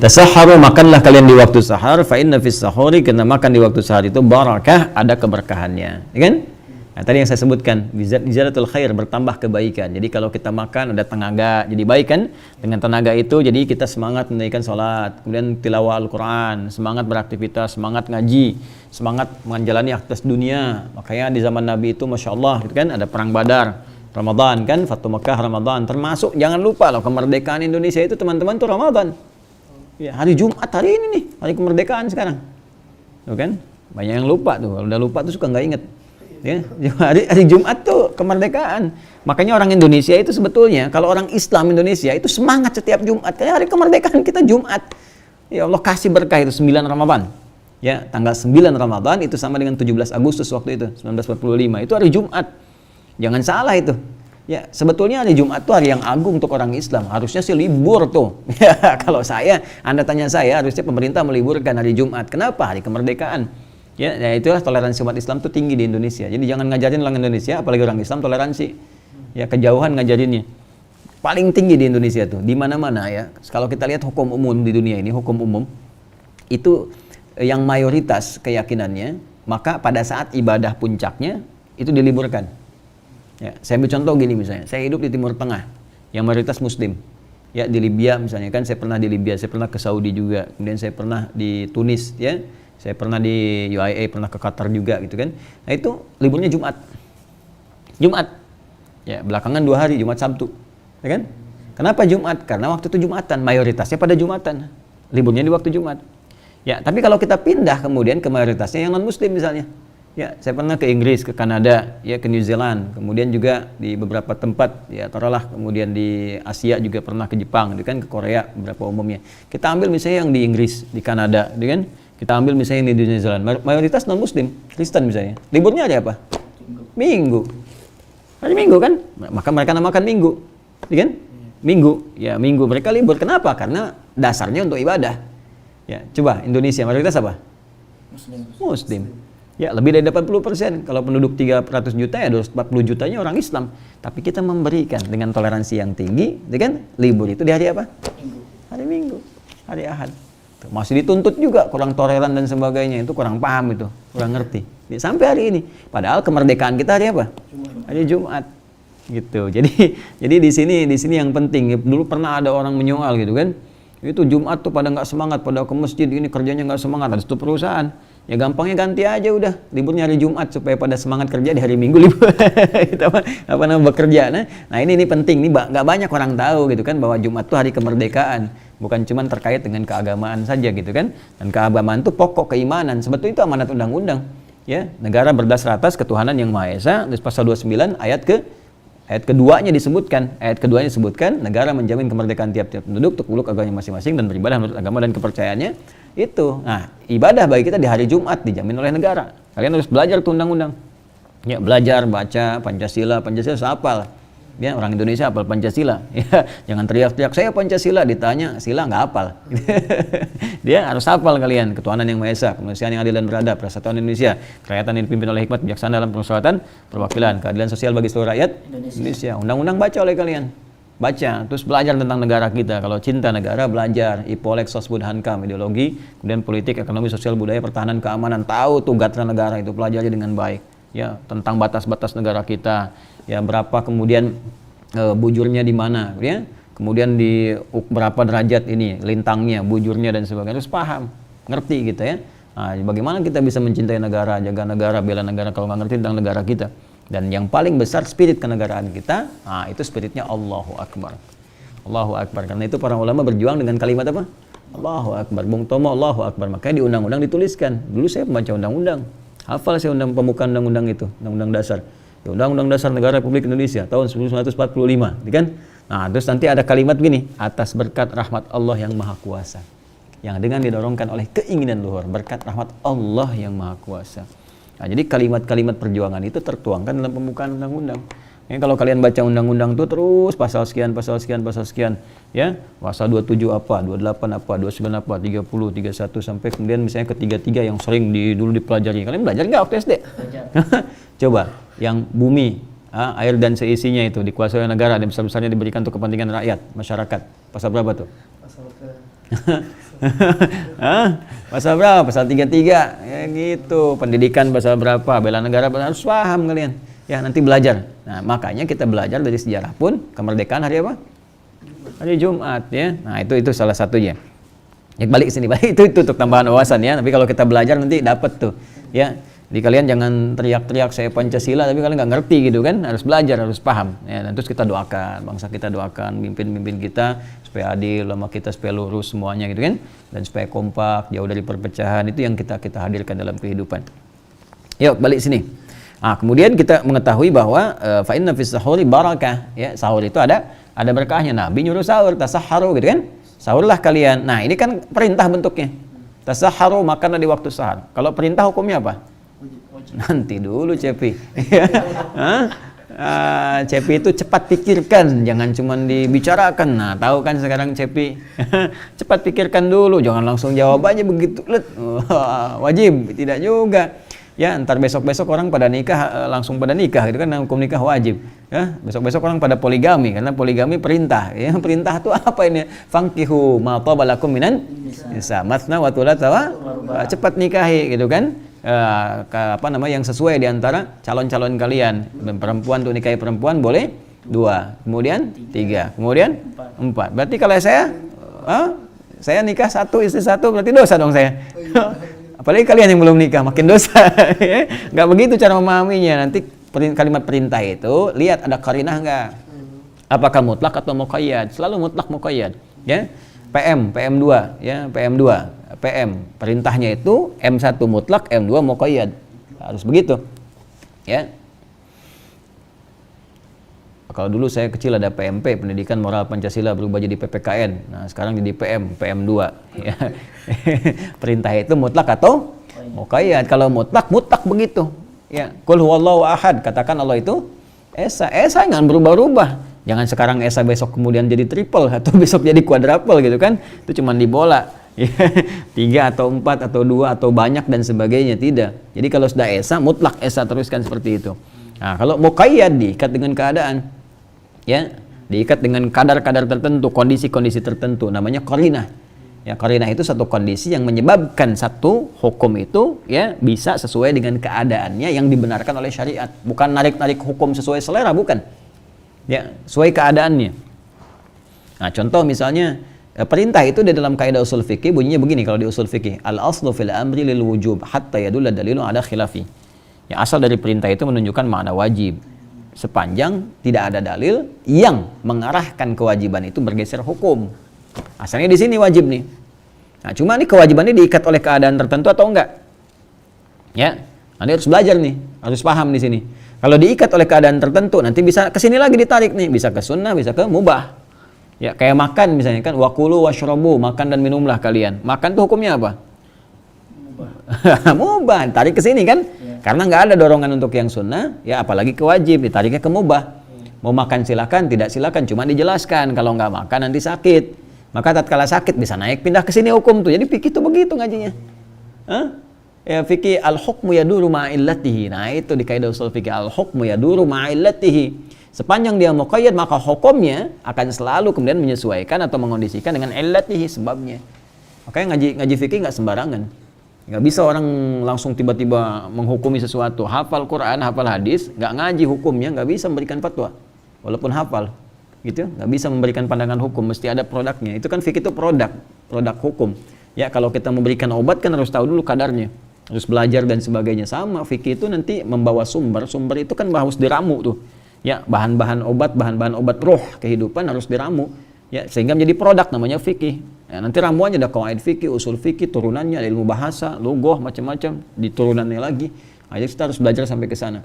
Tasahharu, makanlah kalian di waktu sahar, fa inna fis sahuri, karena makan di waktu sahar itu barakah, ada keberkahannya, ya kan? Nah, tadi yang saya sebutkan, ziyadatul khair, bertambah kebaikan. Jadi kalau kita makan ada tenaga, jadi baik kan? Dengan tenaga itu jadi kita semangat menunaikan salat, kemudian tilawah Al-Qur'an, semangat beraktivitas, semangat ngaji, semangat menjalani aktivitas dunia. Makanya di zaman Nabi itu Masya Allah gitu kan, ada perang Badar, Ramadan kan, Fatu Makkah Ramadan, termasuk jangan lupa loh kemerdekaan Indonesia itu teman-teman tuh Ramadan. Ya, hari Jumat hari ini nih, hari kemerdekaan sekarang. Tuh kan? Banyak yang lupa tuh, kalau udah lupa tuh suka nggak inget. Ya, hari Jumat tuh kemerdekaan. Makanya orang Indonesia itu sebetulnya, kalau orang Islam Indonesia itu semangat setiap Jumat. Karena hari kemerdekaan kita Jumat. Ya Allah kasih berkah itu 9 Ramadan. Ya, tanggal 9 Ramadan itu sama dengan 17 Agustus waktu itu, 1945. Itu hari Jumat. Jangan salah itu. Ya, sebetulnya hari Jumat itu hari yang agung untuk orang Islam. Harusnya sih libur tuh. Ya, kalau Anda tanya saya, harusnya pemerintah meliburkan hari Jumat. Kenapa? Hari kemerdekaan. Ya, itulah toleransi umat Islam tuh tinggi di Indonesia. Jadi jangan ngajarin orang Indonesia, apalagi orang Islam toleransi. Ya, kejauhan ngajarinnya. Paling tinggi di Indonesia tuh, di mana-mana ya. Kalau kita lihat hukum umum di dunia ini, hukum umum itu yang mayoritas keyakinannya, maka pada saat ibadah puncaknya itu diliburkan. Ya, saya ambil contoh gini misalnya, saya hidup di Timur Tengah yang mayoritas Muslim. Ya, di Libya misalnya kan, saya pernah di Libya, saya pernah ke Saudi juga, kemudian saya pernah di Tunis, ya, saya pernah di UAE, pernah ke Qatar juga gitu kan. Nah itu liburnya Jumat. Ya, belakangan 2 hari, Jumat Sabtu, ya kan? Kenapa Jumat? Karena waktu itu Jumatan, mayoritasnya pada Jumatan, liburnya di waktu Jumat. Ya, tapi kalau kita pindah kemudian ke mayoritasnya yang non Muslim misalnya. Ya, saya pernah ke Inggris, ke Kanada, ya, ke New Zealand, kemudian juga di beberapa tempat, ya, taruhlah, kemudian di Asia juga pernah ke Jepang, gitu kan, ke Korea, beberapa umumnya. Kita ambil misalnya yang di Inggris, di Kanada, gitu kan, kita ambil misalnya yang di New Zealand, mayoritas non Muslim, Kristen misalnya. Liburnya hari apa? Minggu. Hari Minggu kan, maka mereka namakan Minggu, gitu kan? Minggu, ya Minggu mereka libur. Kenapa? Karena dasarnya untuk ibadah. Ya, coba Indonesia mayoritas apa? Muslim. Ya, lebih dari 80%. Kalau penduduk 300 juta ya 240 jutanya orang Islam. Tapi kita memberikan dengan toleransi yang tinggi, kan? Libur itu di hari apa? Hari Minggu, hari Ahad. Masih dituntut juga kurang toleran dan sebagainya. Itu kurang paham itu, kurang ngerti. Ya, sampai hari ini. Padahal kemerdekaan kita hari apa? Hari Jumat. Gitu. Jadi di sini yang penting. Dulu pernah ada orang menyoal gitu kan. Itu Jumat tuh pada nggak semangat, pada ke masjid, ini kerjanya nggak semangat, ada satu perusahaan. Ya gampangnya ganti aja udah, liburnya hari Jumat supaya pada semangat kerja di hari Minggu libur. Itu apa namanya bekerja. Nah ini penting, ini nggak banyak orang tahu gitu kan, bahwa Jumat itu hari kemerdekaan, bukan cuma terkait dengan keagamaan saja gitu kan. Dan keagamaan itu pokok keimanan, sebetulnya itu amanat undang-undang. Ya, negara berdasar atas ketuhanan yang Maha Esa, di pasal 29 ayat keduanya disebutkan, negara menjamin kemerdekaan tiap-tiap penduduk untuk meluk agamanya masing-masing dan beribadah menurut agama dan kepercayaannya itu. Nah, ibadah bagi kita di hari Jumat dijamin oleh negara. Kalian harus belajar tuh undang-undang. Ya, belajar baca Pancasila hafal. Ya, orang Indonesia hafal Pancasila. Ya, jangan teriak-teriak saya Pancasila, ditanya sila nggak hafal. Dia harus hafal kalian, ketuhanan yang Maha Esa, kemanusiaan yang adil dan beradab, persatuan Indonesia, kerakyatan yang dipimpin oleh hikmat bijaksana dalam permusyawaratan, perwakilan, keadilan sosial bagi seluruh rakyat Indonesia. Undang-undang baca oleh kalian. Baca, terus belajar tentang negara kita. Kalau cinta negara, belajar Ipolek, Sosbud, Hankam, ideologi, kemudian politik, ekonomi, sosial, budaya, pertahanan, keamanan. Tahu tuh gatra negara itu, pelajari dengan baik. Ya, tentang batas-batas negara kita. Ya, berapa kemudian bujurnya di mana, ya. Kemudian di berapa derajat ini lintangnya, bujurnya dan sebagainya. Terus paham, ngerti gitu ya. Nah, bagaimana kita bisa mencintai negara, jaga negara, bela negara kalau nggak ngerti tentang negara kita. Dan yang paling besar spirit kenegaraan kita, nah itu spiritnya Allahu Akbar. Allahu Akbar. Karena itu para ulama berjuang dengan kalimat apa? Allahu Akbar. Bung Tomo Allahu Akbar. Makanya di undang-undang dituliskan. Dulu saya membaca undang-undang. Hafal saya pembukaan undang-undang itu, undang-undang dasar. Undang-undang dasar Negara Republik Indonesia tahun 1945, gitu kan? Nah, terus nanti ada kalimat gini, atas berkat rahmat Allah yang Maha Kuasa. Yang dengan didorongkan oleh keinginan luhur, berkat rahmat Allah yang Maha Kuasa. Nah, jadi kalimat-kalimat perjuangan itu tertuangkan dalam pembukaan undang-undang. Kalau kalian baca undang-undang itu terus pasal sekian, ya, pasal 27 apa, 28 apa, 29 apa, 30, 31 sampai kemudian misalnya ke 33 yang sering dulu dipelajari. Kalian belajar nggak waktu SD? Coba, yang bumi, air dan seisinya itu dikuasai oleh negara dan besar-besarnya diberikan untuk kepentingan rakyat, masyarakat. Pasal berapa tuh? Pasal ke Pasal berapa? Pasal 33. Ya gitu. Pendidikan pasal berapa? Bela negara harus paham kalian. Ya nanti belajar. Nah makanya kita belajar dari sejarah pun kemerdekaan hari apa? Hari Jumat ya. Nah itu salah satunya. Ya, balik sini, balik itu untuk tambahan wawasan ya. Tapi kalau kita belajar nanti dapat tuh ya. Jadi kalian jangan teriak-teriak saya Pancasila tapi kalian nggak ngerti gitu kan. Harus belajar, harus paham. Ya, dan terus kita doakan, bangsa kita doakan, mimpin-mimpin kita supaya adil, ulama kita supaya lurus semuanya gitu kan. Dan supaya kompak, jauh dari perpecahan. Itu yang kita hadirkan dalam kehidupan. Yuk balik sini. Nah, kemudian kita mengetahui bahwa fa inna fis sahuri barakah ya. Sahur itu ada berkahnya. Nabi nyuruh sahur, tasahharu gitu kan. Sahurlah kalian. Nah, ini kan perintah bentuknya. Tasahharu, makanlah di waktu sahur. Kalau perintah hukumnya apa? Nanti dulu Cepi. Cepi itu cepat pikirkan, jangan cuma dibicarakan. Nah, tahu kan sekarang Cepi. Cepat pikirkan dulu, jangan langsung jawab aja begitu. Wajib, tidak juga. Ya, ntar besok-besok orang pada nikah langsung pada nikah gitu kan, hukum nikah wajib. Ya, besok-besok orang pada poligami karena poligami perintah. Ya, perintah itu apa ini? Fankihu ma tabalakum minan nisa matsna wa thulatha wa cepat nikahi gitu kan. Yang sesuai di antara calon-calon kalian. Perempuan tuh nikahi perempuan boleh 2, kemudian 3, kemudian 4. Berarti kalau saya nikah 1 istri 1 berarti dosa dong saya. Apalagi kalian yang belum nikah makin dosa. Nggak begitu cara memahaminya. Nanti kalimat perintah itu lihat ada qarinah nggak? Apakah mutlak atau muqayyad? Selalu mutlak muqayyad. Ya, PM2 ya, PM2 PM perintahnya itu M1 mutlak, M2 muqayyad. Harus begitu. Ya. Kalau dulu saya kecil ada PMP, Pendidikan Moral Pancasila, berubah jadi PPKN. Nah, sekarang jadi PM2 ya. Perintah itu mutlak atau muqayyad. Kalau mutlak begitu. Ya, qul huwallahu ahad, katakan Allah itu esa. Esa jangan berubah-ubah. Jangan sekarang esa besok kemudian jadi triple atau besok jadi quadruple gitu kan. Itu cuma di bola. 3 atau 4 atau 2 atau banyak dan sebagainya, tidak. Jadi kalau sudah esa, mutlak esa teruskan seperti itu. Nah, kalau muqayyad diikat dengan keadaan, ya, diikat dengan kadar-kadar tertentu, kondisi-kondisi tertentu, namanya qarinah. Ya, qarinah itu satu kondisi yang menyebabkan satu hukum itu ya bisa sesuai dengan keadaannya yang dibenarkan oleh syariat. Bukan narik-narik hukum sesuai selera, bukan. Ya, sesuai keadaannya. Nah, contoh misalnya perintah itu di dalam kaidah usul fikih bunyinya begini kalau di usul fikih, al-aslu fil amri lil wujub hatta yadulla dalilu ada khilafi. Ya, asal dari perintah itu menunjukkan makna wajib sepanjang tidak ada dalil yang mengarahkan kewajiban itu bergeser hukum. Asalnya di sini wajib nih. Nah, cuma nih kewajibannya diikat oleh keadaan tertentu atau enggak? Ya, nanti harus belajar nih, harus paham di sini. Kalau diikat oleh keadaan tertentu, nanti bisa ke sini lagi ditarik nih, bisa ke sunnah, bisa ke mubah. Ya, kayak makan misalnya kan, wakulu washrabu, makan dan minumlah kalian. Makan tuh hukumnya apa? Mubah, tarik ke sini kan? Ya. Karena nggak ada dorongan untuk yang sunnah, ya apalagi kewajib, ditariknya ke mubah. Mau makan silakan, tidak silakan, cuma dijelaskan kalau nggak makan nanti sakit. Maka tatkala sakit bisa naik pindah ke sini hukum tuh. Jadi fikih itu begitu ngajinya. Ya fikih al-hukmu yaduru ma'illatihi. Nah, itu di kaidah usul fikih, al-hukmu yaduru ma'illatihi. Sepanjang dia muqayyad maka hukumnya akan selalu kemudian menyesuaikan atau mengondisikan dengan illatihi, sebabnya. Makanya ngaji fikih nggak sembarangan. Nggak bisa orang langsung tiba-tiba menghukumi sesuatu. Hafal Quran, hafal hadis, nggak ngaji hukumnya, nggak bisa memberikan fatwa. Walaupun hafal, gitu, nggak bisa memberikan pandangan hukum, mesti ada produknya. Itu kan fikih itu produk hukum. Ya, kalau kita memberikan obat kan harus tahu dulu kadarnya, harus belajar dan sebagainya. Sama fikih itu nanti membawa sumber itu kan harus diramu tuh. Ya, bahan-bahan obat roh kehidupan harus diramu. Ya, sehingga menjadi produk namanya fikih. Ya, nanti ramuannya ada qawaid fikih, usul fikih, turunannya ada ilmu bahasa, lughah, macam-macam, di turunannya lagi. Nah, jadi kita harus belajar sampai ke sana.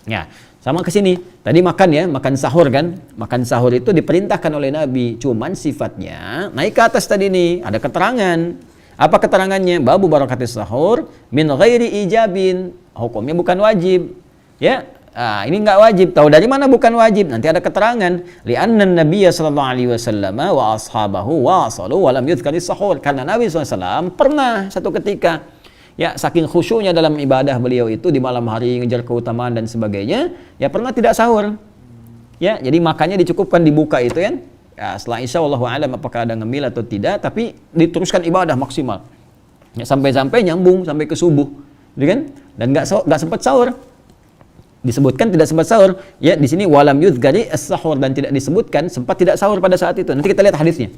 Ya, sama ke sini. Tadi makan ya, makan sahur kan. Makan sahur itu diperintahkan oleh Nabi. Cuman sifatnya naik ke atas tadi nih. Ada keterangan. Apa keterangannya? Babu barakatis sahur min ghairi ijabin. Hukumnya bukan wajib. Ya, ini nggak wajib. Tahu dari mana bukan wajib? Nanti ada keterangan. Li'anna Nabiyya sallallahu alaihi wasallam wa ashabahu wasalu wa lam yudhkaris sahur. Karena Nabi SAW pernah satu ketika, ya, saking khusyuknya dalam ibadah beliau itu di malam hari ngejar keutamaan dan sebagainya, ya pernah tidak sahur. Ya, jadi makannya dicukupkan dibuka itu kan. Ya, setelah Isya wallahu alam apakah ada ngemil atau tidak, tapi diteruskan ibadah maksimal. Ya, sampai-sampai nyambung sampai ke subuh. Gitu kan? Dan nggak sempat sahur. Disebutkan tidak sempat sahur. Ya, di sini walam yudhkari as-sahur, dan tidak disebutkan sempat tidak sahur pada saat itu. Nanti kita lihat hadisnya.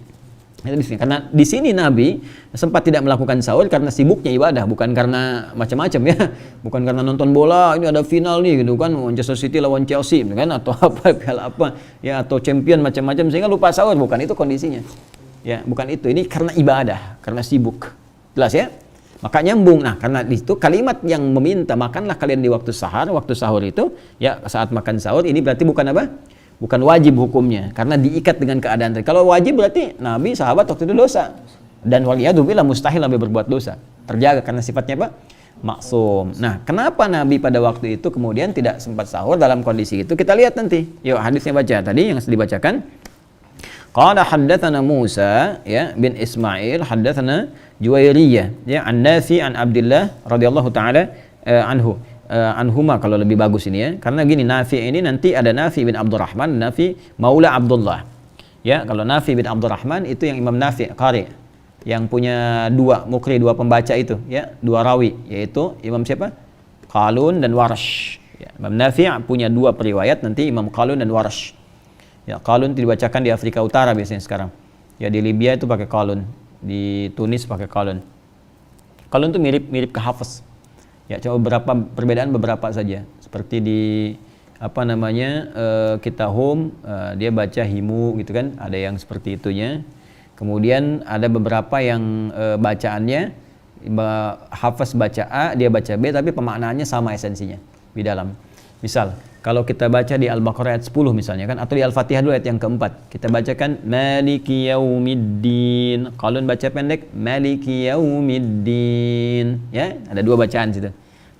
Karena di sini Nabi sempat tidak melakukan sahur karena sibuknya ibadah, bukan karena macam-macam ya, bukan karena nonton bola, ini ada final nih gitu kan, Manchester City lawan Chelsea gitu kan, atau apa piala apa ya, atau champion macam-macam sehingga lupa sahur, bukan itu kondisinya. Ya, bukan itu. Ini karena ibadah, karena sibuk. Jelas ya? Maka nyambung. Nah, karena itu kalimat yang meminta makanlah kalian di waktu sahur itu ya, saat makan sahur ini berarti bukan apa? Bukan wajib hukumnya, karena diikat dengan keadaan tadi. Kalau wajib berarti Nabi, sahabat waktu itu dosa. Dan waliyadzubillah mustahil Nabi berbuat dosa. Terjaga karena sifatnya apa? Maksum. Nah, kenapa Nabi pada waktu itu kemudian tidak sempat sahur dalam kondisi itu? Kita lihat nanti. Yuk, hadisnya baca tadi yang dibacakan. Qala haddatsana Musa ya bin Ismail haddatsana Juwairiyah ya an Nafi an Abdullah radhiyallahu taala anhuma kalau lebih bagus ini ya, karena gini, Nafi ini nanti ada Nafi bin Abdurrahman, Nafi Maula Abdullah ya. Kalau Nafi bin Abdurrahman itu yang Imam Nafi Qari, yang punya dua mukri, dua pembaca itu ya, dua rawi, yaitu Imam siapa? Qalun dan Warash ya. Imam Nafi punya dua periwayat, nanti Imam Qalun dan Warash ya. Qalun dibacakan di Afrika Utara biasanya sekarang ya, di Libya itu pakai Qalun, di Tunis pakai Qalun. Qalun itu mirip ke Hafiz. Ya, cuma beberapa saja. Seperti di apa namanya kita home, dia baca himu gitu kan, ada yang seperti itunya. Kemudian ada beberapa yang bacaannya Hafiz baca A, dia baca B, tapi pemaknaannya sama esensinya di dalam. Misal, kalau kita baca di Al-Baqarah ayat 10 misalnya kan, atau di Al-Fatihah dulu ayat yang keempat, kita bacakan Maliki Yaumiddin. Qalun baca pendek Maliki Yaumiddin. Ya, ada dua bacaan situ.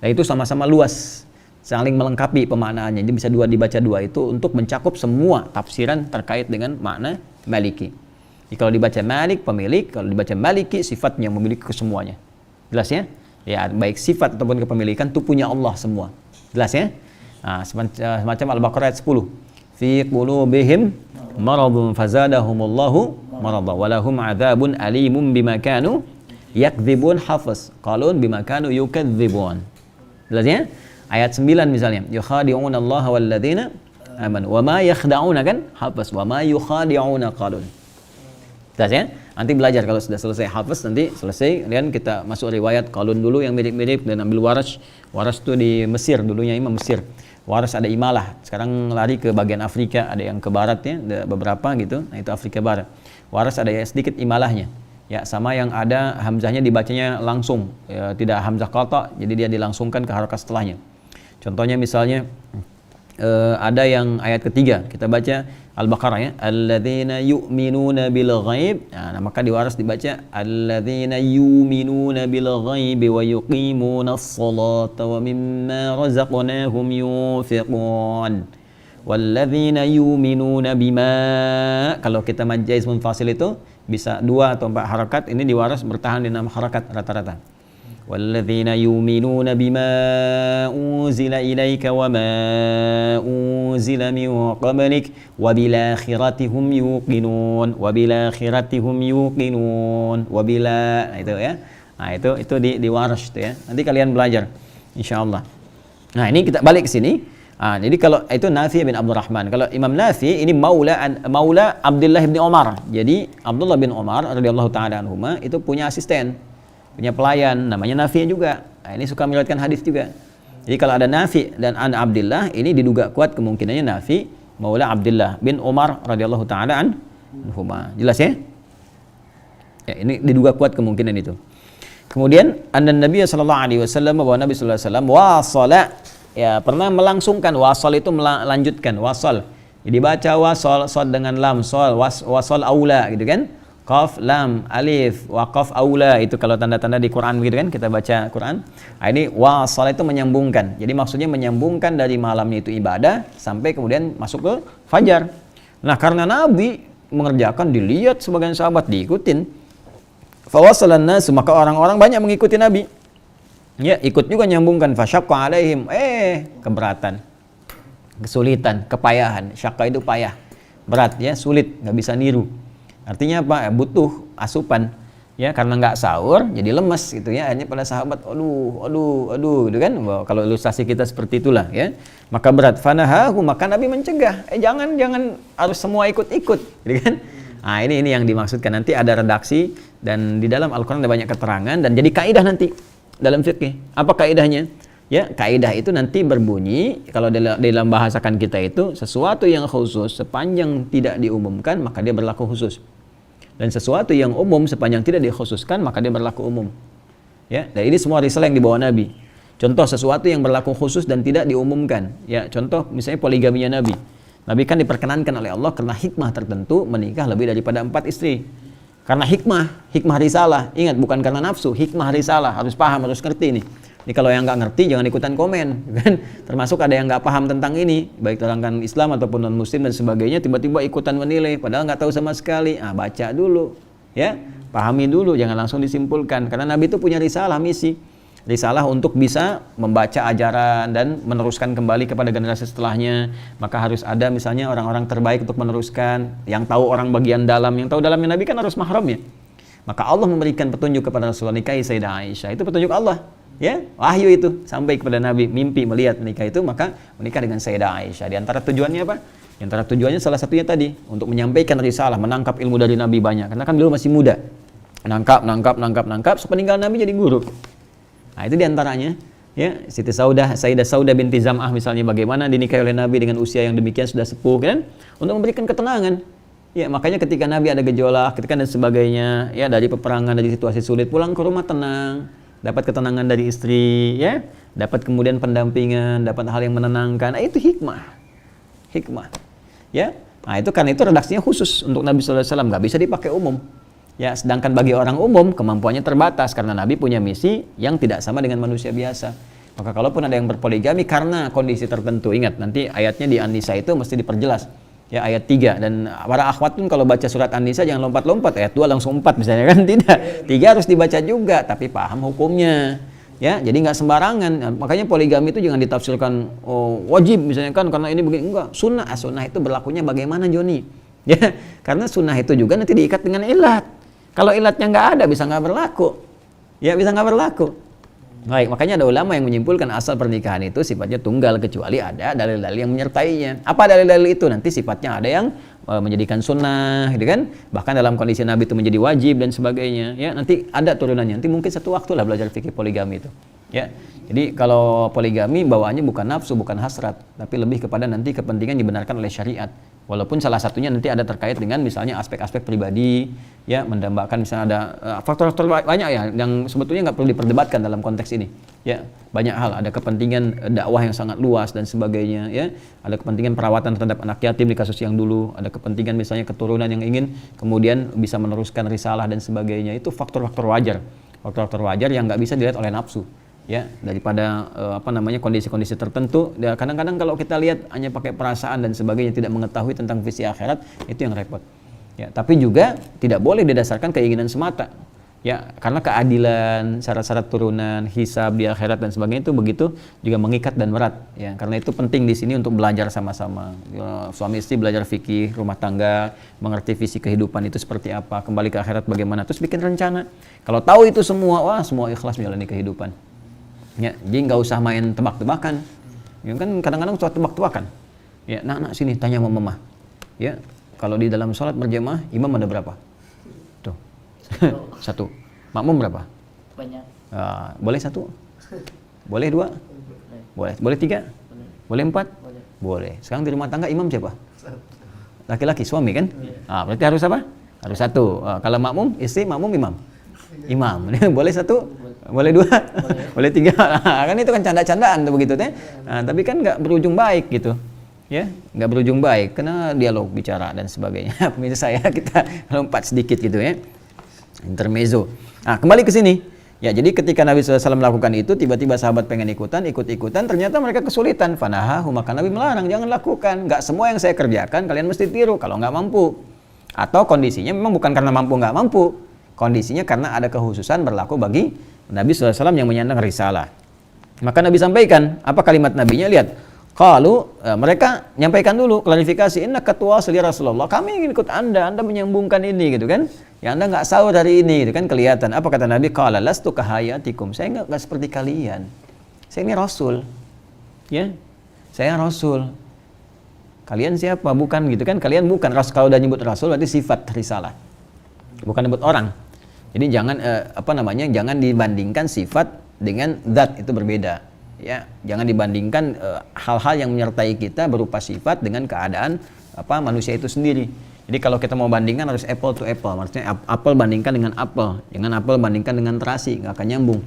Dan itu sama-sama luas, saling melengkapi pemaknaannya. Jadi bisa dibaca dua itu untuk mencakup semua tafsiran terkait dengan makna Maliki. Jadi kalau dibaca Malik pemilik, kalau dibaca Maliki sifatnya memiliki kesemuanya. Jelas ya? Ya, baik sifat ataupun kepemilikan itu punya Allah semua. Jelas ya? Nah, semacam Al-Baqarah ayat 10. Fi qulubihim maradun fazadahumullahu marada walahum adzabun alimun bima kanu yakdzibun. Hafiz Qalun bima kanu yukadzibun. Jelas ya? Ayat 9 misalnya, yukhadi'una Allah walladzina amanu wa ma yakhda'una kan? Hafiz wa ma yukhadi'una Qalun. Jelas ya? Nanti belajar kalau sudah selesai Hafiz, nanti selesai kalian kita masuk riwayat Qalun dulu yang mirip-mirip dan ambil Warash. Warash itu di Mesir, dulunya Imam Mesir. Warash ada Imalah, sekarang lari ke bagian Afrika, ada yang ke barat ya, ada beberapa gitu. Nah, itu Afrika Barat. Warash ada ya sedikit Imalahnya. Ya, sama yang ada hamzahnya dibacanya langsung, ya, tidak hamzah qata, jadi dia dilangsungkan ke harakat setelahnya. Contohnya misalnya ada yang ayat ketiga, kita baca Al-Baqarah ya, alladzina yu'minuna bil ghaib. Nah, maka di Waras dibaca alladzina yu'minuna bil ghaibi wa yuqimunas salata wa mimma razaqnahum yunfiqun. Walladzina yu'minuna bima. Kalau kita mad jaiz munfasil itu bisa 2 atau 4 harakat, ini di Waras bertahan di 6 harakat rata-rata. Walladzina yu'minuna bima unzila ilaika wa ma unzila min qablik wa bil akhirati hum yuqinun wa bil akhirati hum yuqinun wa bila. Nah, itu ya. Nah, itu di Waras itu ya. Nanti kalian belajar insyaallah. Nah, ini kita balik ke sini. Jadi kalau itu Nafi bin Abdurrahman. Kalau Imam Nafi ini maula Abdullah bin Umar. Jadi Abdullah bin Umar radhiyallahu taala anhuma itu punya asisten, punya pelayan namanya Nafi juga. Nah, ini suka meriwayatkan hadis juga. Jadi kalau ada Nafi dan an Abdullah, ini diduga kuat kemungkinannya Nafi maula Abdullah bin Umar radhiyallahu taala anhuma. Jelas ya? Ya, ini diduga kuat kemungkinan itu. Kemudian Nabi sallallahu alaihi wasallam, bahwa Nabi sallallahu alaihi wasallam wasala, ya pernah melangsungkan. Wasal itu melanjutkan, wasal. Jadi baca wasal, sad dengan lam, sol, wasal aula gitu kan. Qaf, lam, alif, waqaf aula, itu kalau tanda-tanda di Quran gitu kan, kita baca Quran. Nah, ini wasal itu menyambungkan. Jadi maksudnya menyambungkan dari malamnya itu ibadah sampai kemudian masuk ke fajar. Nah, karena Nabi mengerjakan, dilihat sebagian sahabat diikutin. Fawasalan nas, maka orang-orang banyak mengikuti Nabi. Ya, ikut juga nyambungkan. Fasyaqqa alaihim, keberatan, kesulitan, kepayahan. Syaqqa itu payah, berat ya, sulit, nggak bisa niru. Artinya apa? Butuh asupan. Ya, karena nggak sahur jadi lemes gitu ya. Akhirnya pada sahabat, aduh gitu kan. Wah, kalau ilustrasi kita seperti itulah ya. Maka berat. Fanahahu, maka Nabi mencegah. Jangan harus semua ikut-ikut, gitu kan? Nah, ini yang dimaksudkan. Nanti ada redaksi dan di dalam Al-Qur'an ada banyak keterangan dan jadi kaidah nanti dalam fikih. Apa kaidahnya? Ya, kaidah itu nanti berbunyi kalau dalam bahasakan kita itu sesuatu yang khusus sepanjang tidak diumumkan maka dia berlaku khusus. Dan sesuatu yang umum sepanjang tidak dikhususkan maka dia berlaku umum. Ya, dan ini semua risalah yang dibawa Nabi. Contoh sesuatu yang berlaku khusus dan tidak diumumkan. Ya, contoh misalnya poligaminya Nabi. Nabi kan diperkenankan oleh Allah karena hikmah tertentu menikah lebih daripada 4 istri. Karena hikmah risalah. Ingat, bukan karena nafsu, hikmah risalah. Harus paham, harus ngerti nih. Ini kalau yang nggak ngerti jangan ikutan komen, kan? Termasuk ada yang nggak paham tentang ini, baik terangkan Islam ataupun non Muslim dan sebagainya, tiba-tiba ikutan menilai, padahal nggak tahu sama sekali. Baca dulu, ya, pahami dulu, jangan langsung disimpulkan. Karena Nabi itu punya risalah, misi, risalah untuk bisa membaca ajaran dan meneruskan kembali kepada generasi setelahnya. Maka harus ada misalnya orang-orang terbaik untuk meneruskan, yang tahu orang bagian dalam, yang tahu dalamnya Nabi kan harus mahram ya. Maka Allah memberikan petunjuk kepada Rasulullah nikahi Sayyidah Aisyah, itu petunjuk Allah. Ya, wahyu itu sampai kepada Nabi, mimpi melihat menikah itu, maka menikah dengan Sayyidah Aisyah. Di antara tujuannya apa? Di antara tujuannya salah satunya tadi untuk menyampaikan risalah, menangkap ilmu dari Nabi banyak. Karena kan beliau masih muda. Nangkap, sepeninggal Nabi jadi guru. Nah, itu di antaranya. Ya, Sayyidah Saudah binti Zam'ah misalnya, bagaimana dinikahi oleh Nabi dengan usia yang demikian sudah sepuh kan? Untuk memberikan ketenangan. Ya, makanya ketika Nabi ada gejolak, ketika dan sebagainya, ya dari peperangan, dari situasi sulit, pulang ke rumah tenang. Dapat ketenangan dari istri, ya, dapat kemudian pendampingan, dapat hal yang menenangkan. Itu hikmah, ya. Nah, itu karena itu redaksinya khusus untuk Nabi Sallallahu Alaihi Wasallam, nggak bisa dipakai umum. Ya, sedangkan bagi orang umum kemampuannya terbatas karena Nabi punya misi yang tidak sama dengan manusia biasa. Maka kalaupun ada yang berpoligami karena kondisi tertentu, ingat nanti ayatnya di An-Nisa itu mesti diperjelas. Ya, ayat 3, dan para akhwat pun kalau baca surat An-Nisa jangan lompat-lompat, ayat 2 langsung 4 misalnya kan, tidak. 3 harus dibaca juga, tapi paham hukumnya. Ya, jadi nggak sembarangan. Makanya poligami itu jangan ditafsirkan wajib misalnya kan karena ini begini, enggak. Sunnah itu berlakunya bagaimana, Joni? Ya, karena sunnah itu juga nanti diikat dengan ilat. Kalau ilatnya nggak ada bisa nggak berlaku. Ya, bisa nggak berlaku. Baik, makanya ada ulama yang menyimpulkan asal pernikahan itu sifatnya tunggal kecuali ada dalil-dalil yang menyertainya. Apa dalil-dalil itu? Nanti sifatnya ada yang menjadikan sunnah, gitu kan? Bahkan dalam kondisi Nabi itu menjadi wajib dan sebagainya. Ya, nanti ada turunannya. Nanti mungkin satu waktu lah belajar fikih poligami itu. Ya, jadi kalau poligami bawaannya bukan nafsu, bukan hasrat, tapi lebih kepada nanti kepentingan dibenarkan oleh syariat. Walaupun salah satunya nanti ada terkait dengan misalnya aspek-aspek pribadi, ya, mendambakan misalnya ada faktor-faktor banyak ya yang sebetulnya nggak perlu diperdebatkan dalam konteks ini. Ya, banyak hal, ada kepentingan dakwah yang sangat luas dan sebagainya, ya. Ada kepentingan perawatan terhadap anak yatim di kasus yang dulu, ada kepentingan misalnya keturunan yang ingin kemudian bisa meneruskan risalah dan sebagainya. Itu faktor-faktor wajar. Faktor-faktor wajar yang nggak bisa dilihat oleh nafsu. Ya, daripada kondisi-kondisi tertentu. Ya, kadang-kadang kalau kita lihat hanya pakai perasaan dan sebagainya, tidak mengetahui tentang visi akhirat, itu yang repot. Ya, tapi juga tidak boleh didasarkan keinginan semata. Ya, karena keadilan, syarat-syarat turunan, hisab di akhirat dan sebagainya itu begitu juga mengikat dan berat. Ya, karena itu penting di sini untuk belajar sama-sama. Ya, suami istri belajar fikih rumah tangga, mengerti visi kehidupan itu seperti apa, kembali ke akhirat bagaimana, terus bikin rencana. Kalau tahu itu semua, wah, semua ikhlas menjalani kehidupan. Ya, jadi nggak usah main tebak-tebakan. Ya, kan kadang-kadang suatu tebak-tebakan. Ya, nak sini tanya sama mama. Ya, kalau di dalam sholat berjamaah imam ada berapa? Tuh, 1. Makmum berapa? Banyak. Boleh 1? Boleh 2? Boleh. Boleh 3? Boleh 4? Boleh. Sekarang di rumah tangga imam siapa? Laki-laki, suami kan? Berarti harus apa? Harus 1. Kalau makmum, istri, makmum, imam. imam. Boleh satu, boleh dua, boleh tiga. Kan itu kan canda-candaan tuh begitu teh. Nah, tapi kan nggak berujung baik gitu. Ya, nggak berujung baik karena dialog bicara dan sebagainya. Pemirsa saya, kita lompat sedikit gitu ya. Intermezzo. Nah, kembali ke sini. Ya, jadi ketika Nabi SAW melakukan itu, tiba-tiba sahabat pengen ikut-ikutan, ternyata mereka kesulitan. Fanahahu, maka Nabi melarang, jangan lakukan. Nggak semua yang saya kerjakan, kalian mesti tiru kalau nggak mampu. Atau kondisinya memang bukan karena mampu nggak mampu. Kondisinya karena ada kekhususan berlaku bagi Nabi SAW yang menyandang risalah. Maka Nabi sampaikan, apa kalimat Nabinya? Lihat. Kalau mereka nyampaikan dulu klarifikasi, inna ketua seli Rasulullah, kami ingin ikut anda menyambungkan ini gitu kan, ya anda nggak sahur hari ini gitu kan, kelihatan. Apa kata Nabi? Qala lastu kahayatikum, saya nggak seperti kalian, saya ini Rasul, ya, saya Rasul. Kalian siapa? Bukan gitu kan, kalian bukan. Kalau udah nyebut Rasul berarti sifat risalah, bukan nyebut orang. Jadi jangan jangan dibandingkan sifat dengan zat, itu berbeda. Ya, jangan dibandingkan hal-hal yang menyertai kita berupa sifat dengan keadaan manusia itu sendiri. Jadi kalau kita mau bandingkan harus apple to apple, maksudnya apel bandingkan dengan apel, jangan apel bandingkan dengan terasi, nggak akan nyambung.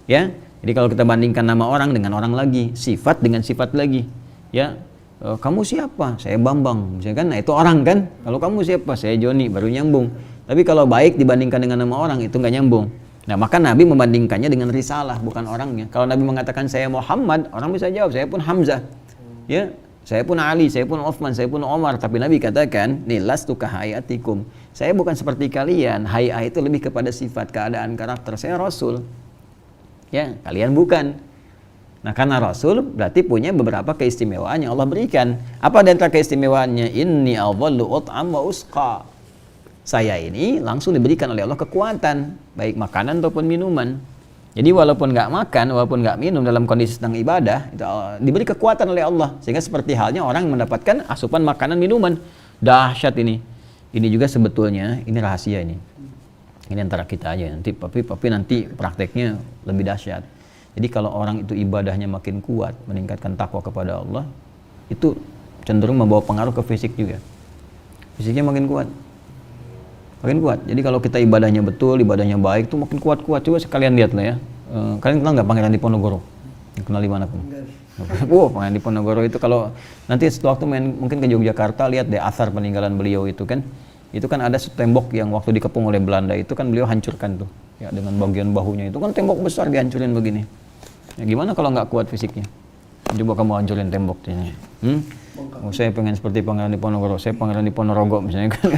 Ya, jadi kalau kita bandingkan nama orang dengan orang lagi, sifat dengan sifat lagi, ya, kamu siapa? Saya Bambang, misalnya kan, nah itu orang kan. Kalau kamu siapa? Saya Joni, baru nyambung. Tapi kalau baik dibandingkan dengan nama orang itu nggak nyambung. Nah, maka Nabi membandingkannya dengan risalah, bukan orangnya. Kalau Nabi mengatakan saya Muhammad, orang bisa jawab saya pun Hamzah. Ya, saya pun Ali, saya pun Uthman, saya pun Omar. Tapi Nabi katakan, nih lastu kahayatikum. Saya bukan seperti kalian. Hayat itu lebih kepada sifat, keadaan, karakter. Saya Rasul. Ya, kalian bukan. Nah, karena Rasul berarti punya beberapa keistimewaan yang Allah berikan. Apa di antara keistimewaannya? Inni adhallu ut'am wa usqa. Saya ini langsung diberikan oleh Allah kekuatan, baik makanan ataupun minuman. Jadi walaupun nggak makan, walaupun nggak minum dalam kondisi sedang ibadah, itu diberi kekuatan oleh Allah. Sehingga seperti halnya orang mendapatkan asupan makanan minuman. Dahsyat ini. Ini juga sebetulnya, ini rahasia ini. Ini antara kita aja. Nanti tapi nanti prakteknya lebih dahsyat. Jadi kalau orang itu ibadahnya makin kuat, meningkatkan takwa kepada Allah, itu cenderung membawa pengaruh ke fisik juga. Fisiknya makin kuat. Makin kuat. Jadi kalau kita ibadahnya betul, ibadahnya baik, tuh makin kuat-kuat. Coba sekalian lihat lah ya. Kalian kenal nggak Pangeran Diponegoro? Kenal di mana pun? Pangeran Diponegoro itu kalau nanti waktu main mungkin ke Yogyakarta, lihat deh asar peninggalan beliau itu kan. Itu kan ada tembok yang waktu dikepung oleh Belanda itu kan beliau hancurkan tuh. Ya dengan bagian bahunya itu kan tembok besar dihancurin begini. Ya gimana kalau nggak kuat fisiknya? Coba kamu hancurin tembok ini. Saya pengen seperti Pangeran Diponegoro, saya Pangeran Diponorogo misalnya kan.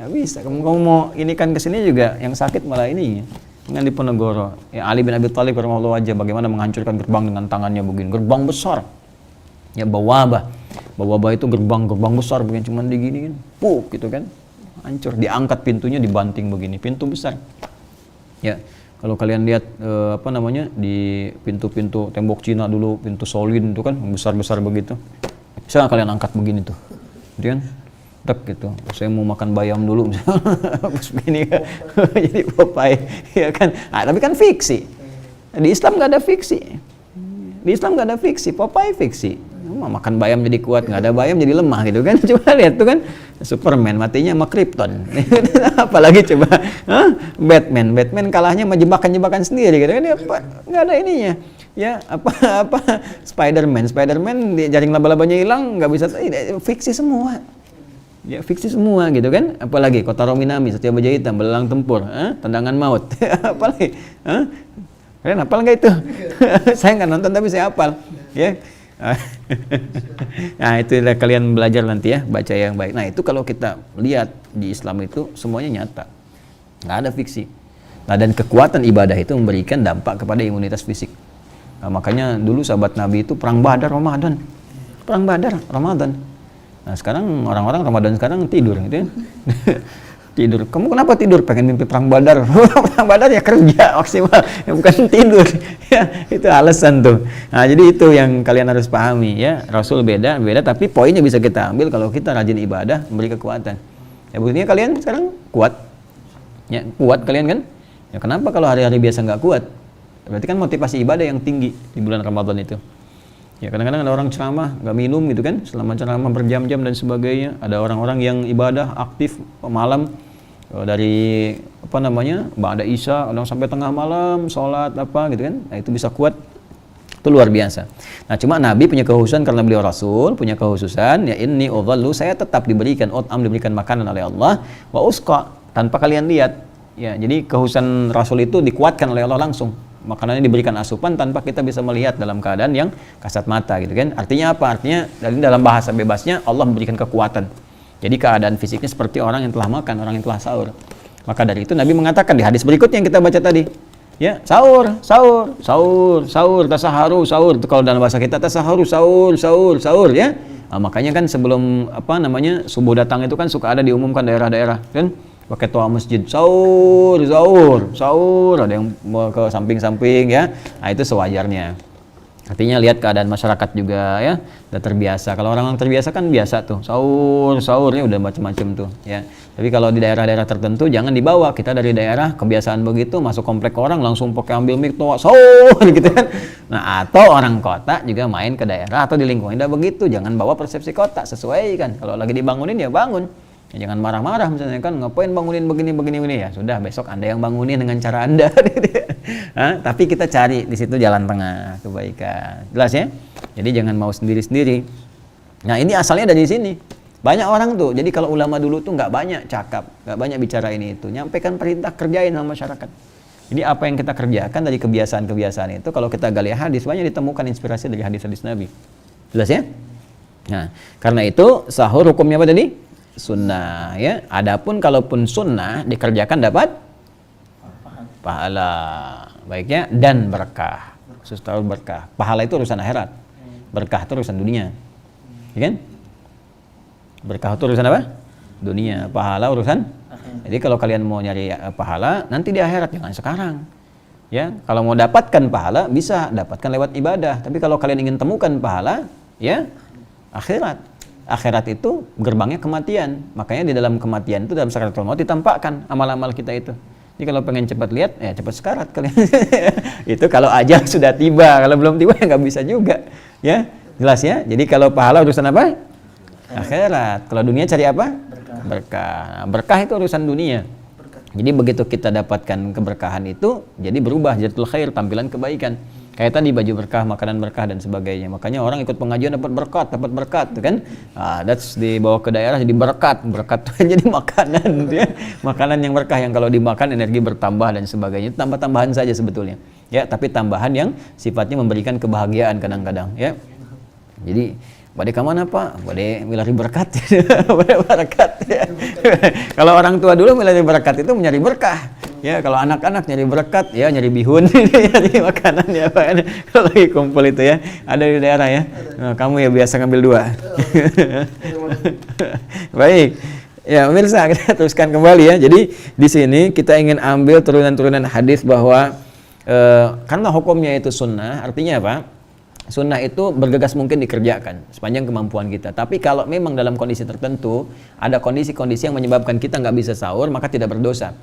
Nggak bisa, kamu mau ini kan kesini juga yang sakit malah ini Pangeran Diponegoro. Ya Ali bin Abi Thalib radhiyallahu anhu bagaimana menghancurkan gerbang dengan tangannya begini, gerbang besar. Ya bawabah itu gerbang besar begini cuman diginiin, gitu kan, hancur, diangkat pintunya dibanting begini, pintu besar. Ya kalau kalian lihat di pintu-pintu tembok Cina dulu, pintu Shaolin itu kan besar-besar begitu. Bisa kalian angkat begini tuh, gitu kan, gitu. Saya mau makan bayam dulu, pas begini kan, jadi Popeye, ya kan. Tapi kan fiksi. Di Islam nggak ada fiksi. Di Islam nggak ada fiksi. Popeye fiksi. Makan bayam jadi kuat, nggak ada bayam jadi lemah gitu kan. Coba lihat tuh kan, Superman matinya sama Krypton. Apalagi coba, Batman kalahnya sama jebakan-jebakan sendiri gitu kan. Nggak ada ininya. Ya Spider-Man di jaring laba-labanya hilang, nggak bisa, fiksi semua. Ya fiksi semua gitu kan. Apalagi Kotaro Minami, Satya Baja Hitam, Belalang Tempur, Tendangan Maut. Apalagi kalian hafal nggak itu? Saya nggak nonton tapi saya hafal ya. Nah itu kalian belajar nanti ya, baca yang baik. Nah itu kalau kita lihat di Islam itu semuanya nyata, nggak ada fiksi. Nah dan kekuatan ibadah itu memberikan dampak kepada imunitas fisik. Nah, makanya dulu sahabat Nabi itu perang Badar Ramadan. Nah sekarang orang-orang Ramadan sekarang tidur gitu ya. Tidur. Kamu kenapa tidur? Pengen mimpi perang Badar. Perang Badar ya kerja maksimal, ya, bukan tidur. Ya, itu alasan tuh. Nah, jadi itu yang kalian harus pahami ya. Rasul beda, tapi poinnya bisa kita ambil kalau kita rajin ibadah, memberi kekuatan. Ya buktinya kalian sekarang kuat. Ya, kuat kalian kan? Ya kenapa kalau hari-hari biasa nggak kuat? Berarti kan motivasi ibadah yang tinggi di bulan Ramadan itu. Ya kadang-kadang ada orang ceramah nggak minum gitu kan, selama ceramah berjam-jam dan sebagainya. Ada orang-orang yang ibadah aktif malam dari apa namanya, ba'da isya, kadang sampai tengah malam sholat apa gitu kan, nah itu bisa kuat, itu luar biasa. Nah cuma Nabi punya kekhususan karena beliau Rasul, punya kekhususan ya, inni udhallu, saya tetap diberikan diberikan makanan oleh Allah, wa usqa, tanpa kalian lihat ya. Jadi kekhususan Rasul itu dikuatkan oleh Allah langsung, makanannya diberikan asupan tanpa kita bisa melihat dalam keadaan yang kasat mata gitu kan. Artinya apa? Artinya dalam bahasa bebasnya Allah memberikan kekuatan. Jadi keadaan fisiknya seperti orang yang telah makan, orang yang telah sahur. Maka dari itu Nabi mengatakan di hadis berikutnya yang kita baca tadi, ya, sahur, tasaharu, sahur. Itu kalau dalam bahasa kita tasaharu, sahur ya. Nah, makanya kan sebelum apa namanya subuh datang itu kan suka ada diumumkan daerah-daerah kan, pakai toa masjid, sahur, ada yang mau ke samping-samping ya. Nah, itu sewajarnya. Artinya lihat keadaan masyarakat juga ya, udah terbiasa. Kalau orang terbiasa kan biasa tuh, sahurnya udah macam-macam tuh ya. Tapi kalau di daerah-daerah tertentu jangan dibawa. Kita dari daerah kebiasaan begitu, masuk komplek orang langsung pakai ambil mic toa sahur gitu kan. Nah, atau orang kota juga main ke daerah atau di lingkungan udah begitu, jangan bawa persepsi kota, sesuaikan. Kalau lagi dibangunin ya bangun. Ya, jangan marah-marah misalnya kan, ngapain bangunin begini ya. Sudah, besok Anda yang bangunin dengan cara Anda. Tapi kita cari di situ jalan tengah kebaikan. Jelas ya? Jadi jangan mau sendiri-sendiri. Nah, ini asalnya dari sini. Banyak orang tuh. Jadi kalau ulama dulu tuh nggak banyak cakap, nggak banyak bicara ini itu. Nyampaikan perintah, kerjain sama masyarakat. Jadi apa yang kita kerjakan dari kebiasaan-kebiasaan itu, kalau kita gali hadis, banyak ditemukan inspirasi dari hadis-hadis Nabi. Jelas ya? Nah, karena itu sahur hukumnya apa tadi? Sunnah ya. Adapun kalaupun sunnah dikerjakan dapat pahala baiknya dan berkah. Khusus tahu berkah. Pahala itu urusan akhirat. Berkah itu urusan dunia. Ya kan? Berkah itu urusan apa? Dunia. Pahala urusan. Jadi kalau kalian mau nyari pahala nanti di akhirat, jangan sekarang. Ya, kalau mau dapatkan pahala bisa dapatkan lewat ibadah. Tapi kalau kalian ingin temukan pahala, ya akhirat. Akhirat itu gerbangnya kematian. Makanya di dalam kematian itu, dalam sakaratul maut ditampakkan amal-amal kita itu. Jadi kalau pengen cepat lihat, ya cepat sekarat kalian. Itu kalau ajal sudah tiba. Kalau belum tiba ya nggak bisa juga. Ya, jelas ya. Jadi kalau pahala urusan apa? Akhirat. Kalau dunia cari apa? Berkah. Nah, berkah itu urusan dunia. Jadi begitu kita dapatkan keberkahan itu, jadi berubah jaditul khair, tampilan kebaikan. Kayak tadi baju berkah, makanan berkah dan sebagainya. Makanya orang ikut pengajian dapat berkat tuh kan. That's dibawa ke daerah jadi berkat tuh jadi makanan ya. Makanan yang berkah yang kalau dimakan energi bertambah dan sebagainya. Tambah-tambahan saja sebetulnya. Ya, tapi tambahan yang sifatnya memberikan kebahagiaan kadang-kadang ya. Jadi bade ka mana Pak? Bade milari berkat. Bade berkat ya. Kalau orang tua dulu milari berkat itu mencari berkah. Ya, kalau anak-anak nyari berkat, ya nyari bihun, nyari makanan ya Pak. Kalau lagi kumpul itu ya, ada di daerah ya. Nah, kamu ya biasa ngambil 2. Baik. Ya, pemirsa, kita teruskan kembali ya. Jadi di sini kita ingin ambil turunan-turunan hadis bahwa karena hukumnya itu sunnah, artinya apa? Sunnah itu bergegas mungkin dikerjakan sepanjang kemampuan kita. Tapi kalau memang dalam kondisi tertentu, ada kondisi-kondisi yang menyebabkan kita nggak bisa sahur, maka tidak berdosa.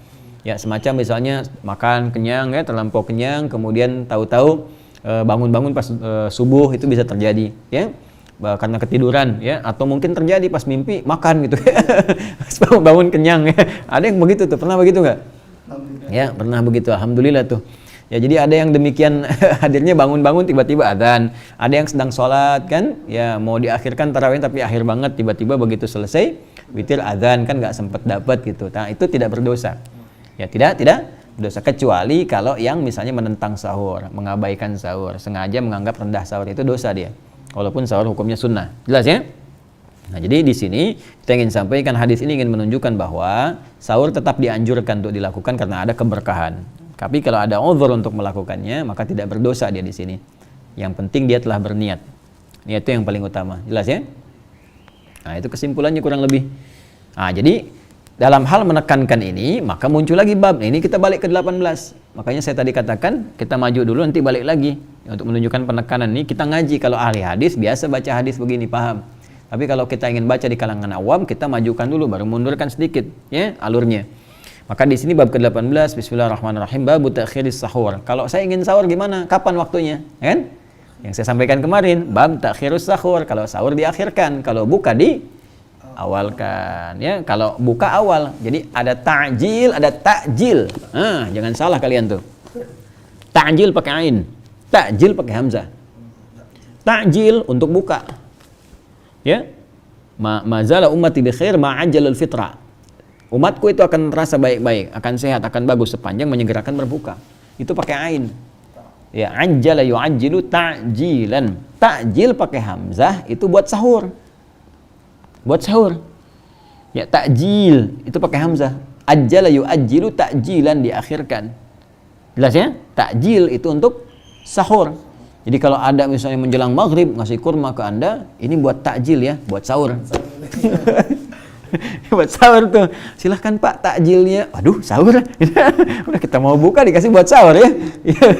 Ya, semacam misalnya makan kenyang ya, terlampau kenyang, kemudian tahu-tahu bangun-bangun pas subuh itu bisa terjadi ya, karena ketiduran ya, atau mungkin terjadi pas mimpi makan gitu pas bangun kenyang ya. Ada yang begitu tuh, pernah begitu nggak? Ya, pernah begitu, alhamdulillah tuh. Ya, jadi ada yang demikian hadirnya bangun-bangun tiba-tiba adzan, ada yang sedang sholat kan, ya mau diakhirkan tarawih tapi akhir banget, tiba-tiba begitu selesai witir adzan kan nggak sempat dapat gitu. Nah, itu tidak berdosa. Ya, tidak berdosa, kecuali kalau yang misalnya menentang sahur, mengabaikan sahur, sengaja menganggap rendah sahur, itu dosa dia. Walaupun sahur hukumnya sunnah. Jelas ya? Nah, jadi di sini kita ingin sampaikan, hadis ini ingin menunjukkan bahwa sahur tetap dianjurkan untuk dilakukan karena ada keberkahan. Tapi kalau ada uzur untuk melakukannya, maka tidak berdosa dia di sini. Yang penting dia telah berniat. Niat itu yang paling utama. Jelas ya? Nah, itu kesimpulannya kurang lebih. Nah, jadi dalam hal menekankan ini, maka muncul lagi bab. Ini kita balik ke 18. Makanya saya tadi katakan, kita maju dulu nanti balik lagi. Untuk menunjukkan penekanan ini, kita ngaji. Kalau ahli hadis, biasa baca hadis begini, paham. Tapi kalau kita ingin baca di kalangan awam, kita majukan dulu, baru mundurkan sedikit ya alurnya. Maka di sini bab ke-18, bismillahirrahmanirrahim, bab ta'khiris sahur. Kalau saya ingin sahur gimana? Kapan waktunya? Kan? Yang saya sampaikan kemarin, bab ta'khirus sahur. Kalau sahur diakhirkan, kalau buka awalkan. Ya, kalau buka awal. Jadi ada ta'jil, ada ta'jil. Jangan salah kalian tuh. Ta'jil pakai ain, ta'jil pakai hamzah. Ta'jil untuk buka. Ya. Mazala ummati bi khair ma'ajjalul fitra. Umatku itu akan terasa baik-baik, akan sehat, akan bagus sepanjang menyegerakan berbuka. Itu pakai ain. Ya, ajjala yu'ajjilu ta'jilan. Ta'jil pakai hamzah itu buat sahur. Buat sahur. Ya, ta'jil itu pakai hamzah. Ajjala yu'ajjilu ta'jilan, diakhirkan. Jelas ya? Ta'jil itu untuk sahur. Jadi kalau ada misalnya menjelang maghrib ngasih kurma ke Anda, ini buat takjil ya, buat sahur. Buat sahur tuh. Silahkan Pak takjilnya. Aduh, sahur. Udah kita mau buka dikasih buat sahur ya.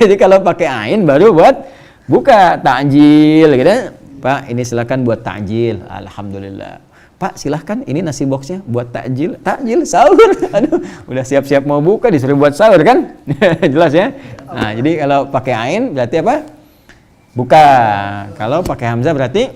Jadi kalau pakai ain baru buat buka takjil gitu. Pak, ini silahkan buat takjil. Alhamdulillah. Pak, silahkan ini nasi boxnya buat takjil. Takjil sahur. Aduh, udah siap-siap mau buka disuruh buat sahur kan? Jelas ya? Nah, jadi kalau pakai ain berarti apa? Buka. Kalau pakai hamzah berarti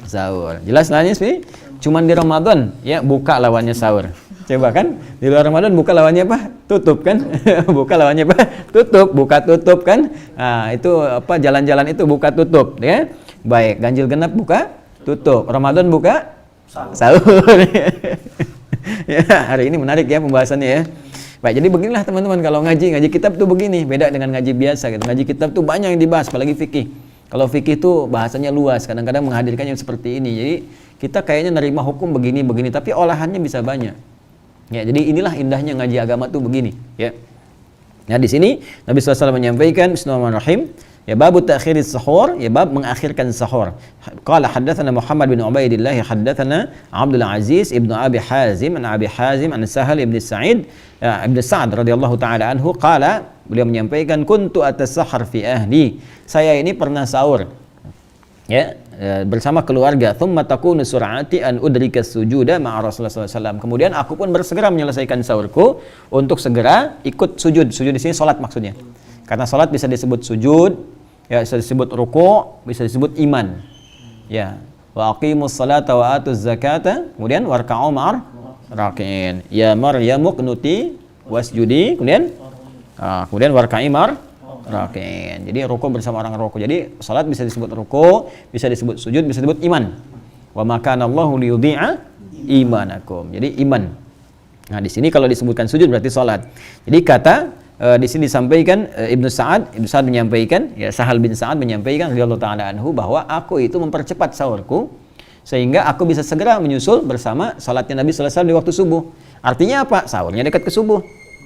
sahur. Jelas lah sih? Cuman di Ramadan ya buka lawannya sahur. Coba kan? Di luar Ramadan buka lawannya apa? Tutup kan? Buka lawannya apa? Tutup, buka tutup kan? Nah, itu apa jalan-jalan itu buka tutup ya. Baik, ganjil genap buka tutup. Ramadan buka sahur. Ya, hari ini menarik ya pembahasannya ya. Baik, jadi beginilah teman-teman kalau ngaji kitab tuh begini, beda dengan ngaji biasa gitu. Ngaji kitab tuh banyak yang dibahas, apalagi fikih. Kalau fikih tuh bahasanya luas, kadang-kadang menghadirkannya seperti ini. Jadi kita kayaknya nerima hukum begini, tapi olahannya bisa banyak. Ya, jadi inilah indahnya ngaji agama tuh begini, ya. Nah, di sini Nabi SAW menyampaikan bismillahirrahmanirrahim, ya babu ta'khiris sahur, ya bab mengakhirkan sahur. Qala haddatsana Muhammad bin Ubaidillah haddatsana Abdul Aziz ibnu Abi Hazim an Abi Hazim an Sahal ibn Sa'id ibn Sa'ad radhiyallahu taala anhu qala, beliau menyampaikan kuntu atasahhar fi ahli, saya ini pernah sahur ya bersama keluarga, thumma takunu sur'ati an udrika sujuda ma'a Rasulullah SAW. Kemudian aku pun bersegera menyelesaikan sahurku untuk segera ikut sujud. Sujud di sini salat maksudnya. Karena salat bisa disebut sujud, ya bisa disebut ruku', bisa disebut iman. Ya, wa aqimus salata wa atuz zakata, kemudian warka'u ma'ar raki'in. Ya Maryamu qnuti wasjudi, kemudian warka'i ma'ar raki'in. Jadi ruku bersama orang ruku. Jadi salat bisa disebut ruku, bisa disebut sujud, bisa disebut iman. Wa ma kana Allahu liyudhi'a imanakum. Jadi iman. Nah, di sini kalau disebutkan sujud berarti salat. Jadi kata di sini disampaikan Ibnu Sa'ad menyampaikan, ya Sahal bin Sa'ad menyampaikan radhiyallahu taala anhu bahwa aku itu mempercepat sahurku sehingga aku bisa segera menyusul bersama salatnya Nabi sallallahu alaihi wasallam di waktu subuh. Artinya apa? Sahurnya dekat ke subuh.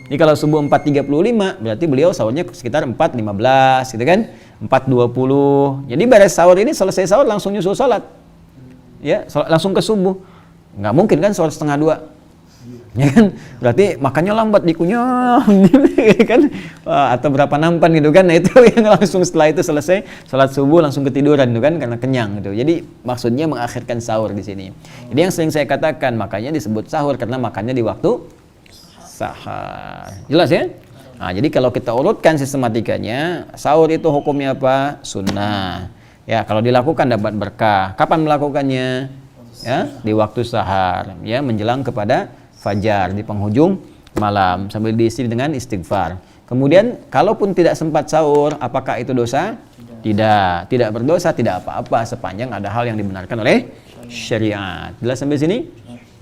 Jadi kalau subuh 4.35 berarti beliau sahurnya sekitar 4.15 gitu kan? 4.20. Jadi beres sahur ini, selesai sahur langsung nyusul salat. Ya, langsung ke subuh. Nggak mungkin kan sahur setengah 2. Ya kan? Berarti makannya lambat, dikunyah kan? Atau berapa nampan gitu kan? Nah, itu yang langsung setelah itu selesai salat subuh langsung ketiduran gitu kan, karena kenyang gitu. Jadi maksudnya mengakhirkan sahur di sini. Jadi yang sering saya katakan makanya disebut sahur karena makannya di waktu sahur. Jelas ya? Nah, jadi kalau kita urutkan sistematikanya, sahur itu hukumnya apa? Sunnah. Ya, kalau dilakukan dapat berkah. Kapan melakukannya? Ya, di waktu sahar, ya menjelang kepada fajar di penghujung malam sambil diisi dengan istighfar. Kemudian kalaupun tidak sempat sahur, apakah itu dosa? Tidak berdosa, tidak apa-apa sepanjang ada hal yang dibenarkan oleh syariat. Jelas sampai sini?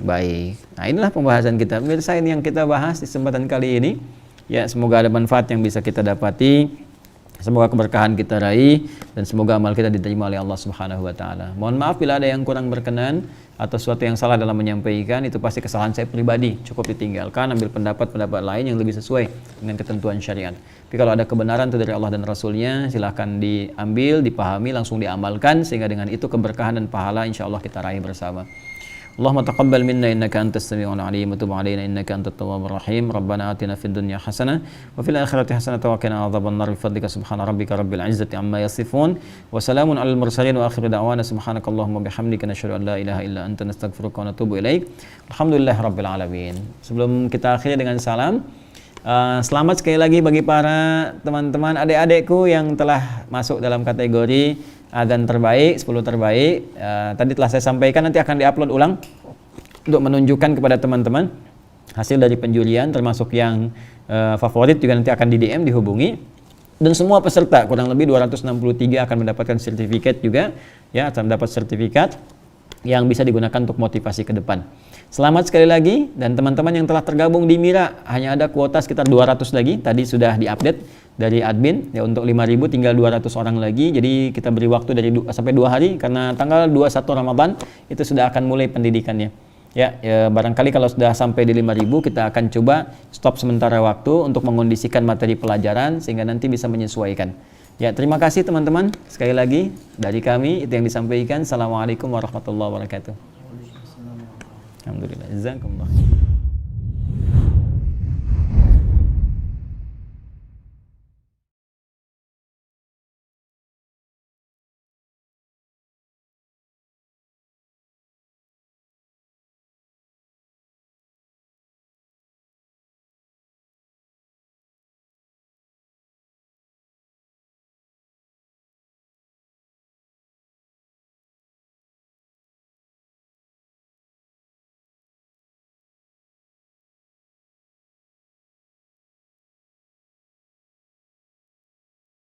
Baik. Nah, inilah pembahasan kita. Pemirsa, ini yang kita bahas di kesempatan kali ini. Ya, semoga ada manfaat yang bisa kita dapati. Semoga keberkahan kita raih dan semoga amal kita diterima oleh Allah Subhanahu wa taala. Mohon maaf bila ada yang kurang berkenan atau sesuatu yang salah dalam menyampaikan, itu pasti kesalahan saya pribadi, cukup ditinggalkan, ambil pendapat-pendapat lain yang lebih sesuai dengan ketentuan syariat. Tapi kalau ada kebenaran itu dari Allah dan Rasulnya, silahkan diambil, dipahami, langsung diamalkan, sehingga dengan itu keberkahan dan pahala insya Allah kita raih bersama. Allahumma taqabbal minna innaka antas sami'ul 'alim wa tub 'alaina innaka antat tawwabur rahim. Rabbana atina fid dunya hasanah wa fil akhirati hasanah wa qina adzabannar. Bi fadlika subhana rabbika rabbil 'izzati amma yasifun wa salamun 'alal mursalin wa akhiru da'wana subhanakallahumma bihamdika nasyhadu an la ilaha illa anta nastaghfiruka wa natubu ilaik. Alhamdulillahirabbil alamin. Sebelum kita akhiri dengan salam, selamat sekali lagi bagi para teman-teman adik-adikku yang telah masuk dalam kategori adzan terbaik, 10 terbaik. Tadi telah saya sampaikan nanti akan diupload ulang untuk menunjukkan kepada teman-teman hasil dari penjurian, termasuk yang favorit juga nanti akan di DM, dihubungi. Dan semua peserta kurang lebih 263 akan mendapatkan sertifikat juga, ya, akan mendapat sertifikat yang bisa digunakan untuk motivasi ke depan. Selamat sekali lagi, dan teman-teman yang telah tergabung di Mira, hanya ada kuota sekitar 200 lagi, tadi sudah diupdate dari admin, ya, untuk 5.000 tinggal 200 orang lagi, jadi kita beri waktu dari sampai 2 hari, karena tanggal 21 Ramadan itu sudah akan mulai pendidikannya. Ya, barangkali kalau sudah sampai di 5.000 kita akan coba stop sementara waktu untuk mengondisikan materi pelajaran sehingga nanti bisa menyesuaikan. Ya, terima kasih teman-teman. Sekali lagi dari kami itu yang disampaikan. Assalamualaikum warahmatullahi wabarakatuh. Alhamdulillah. Jazakumullah.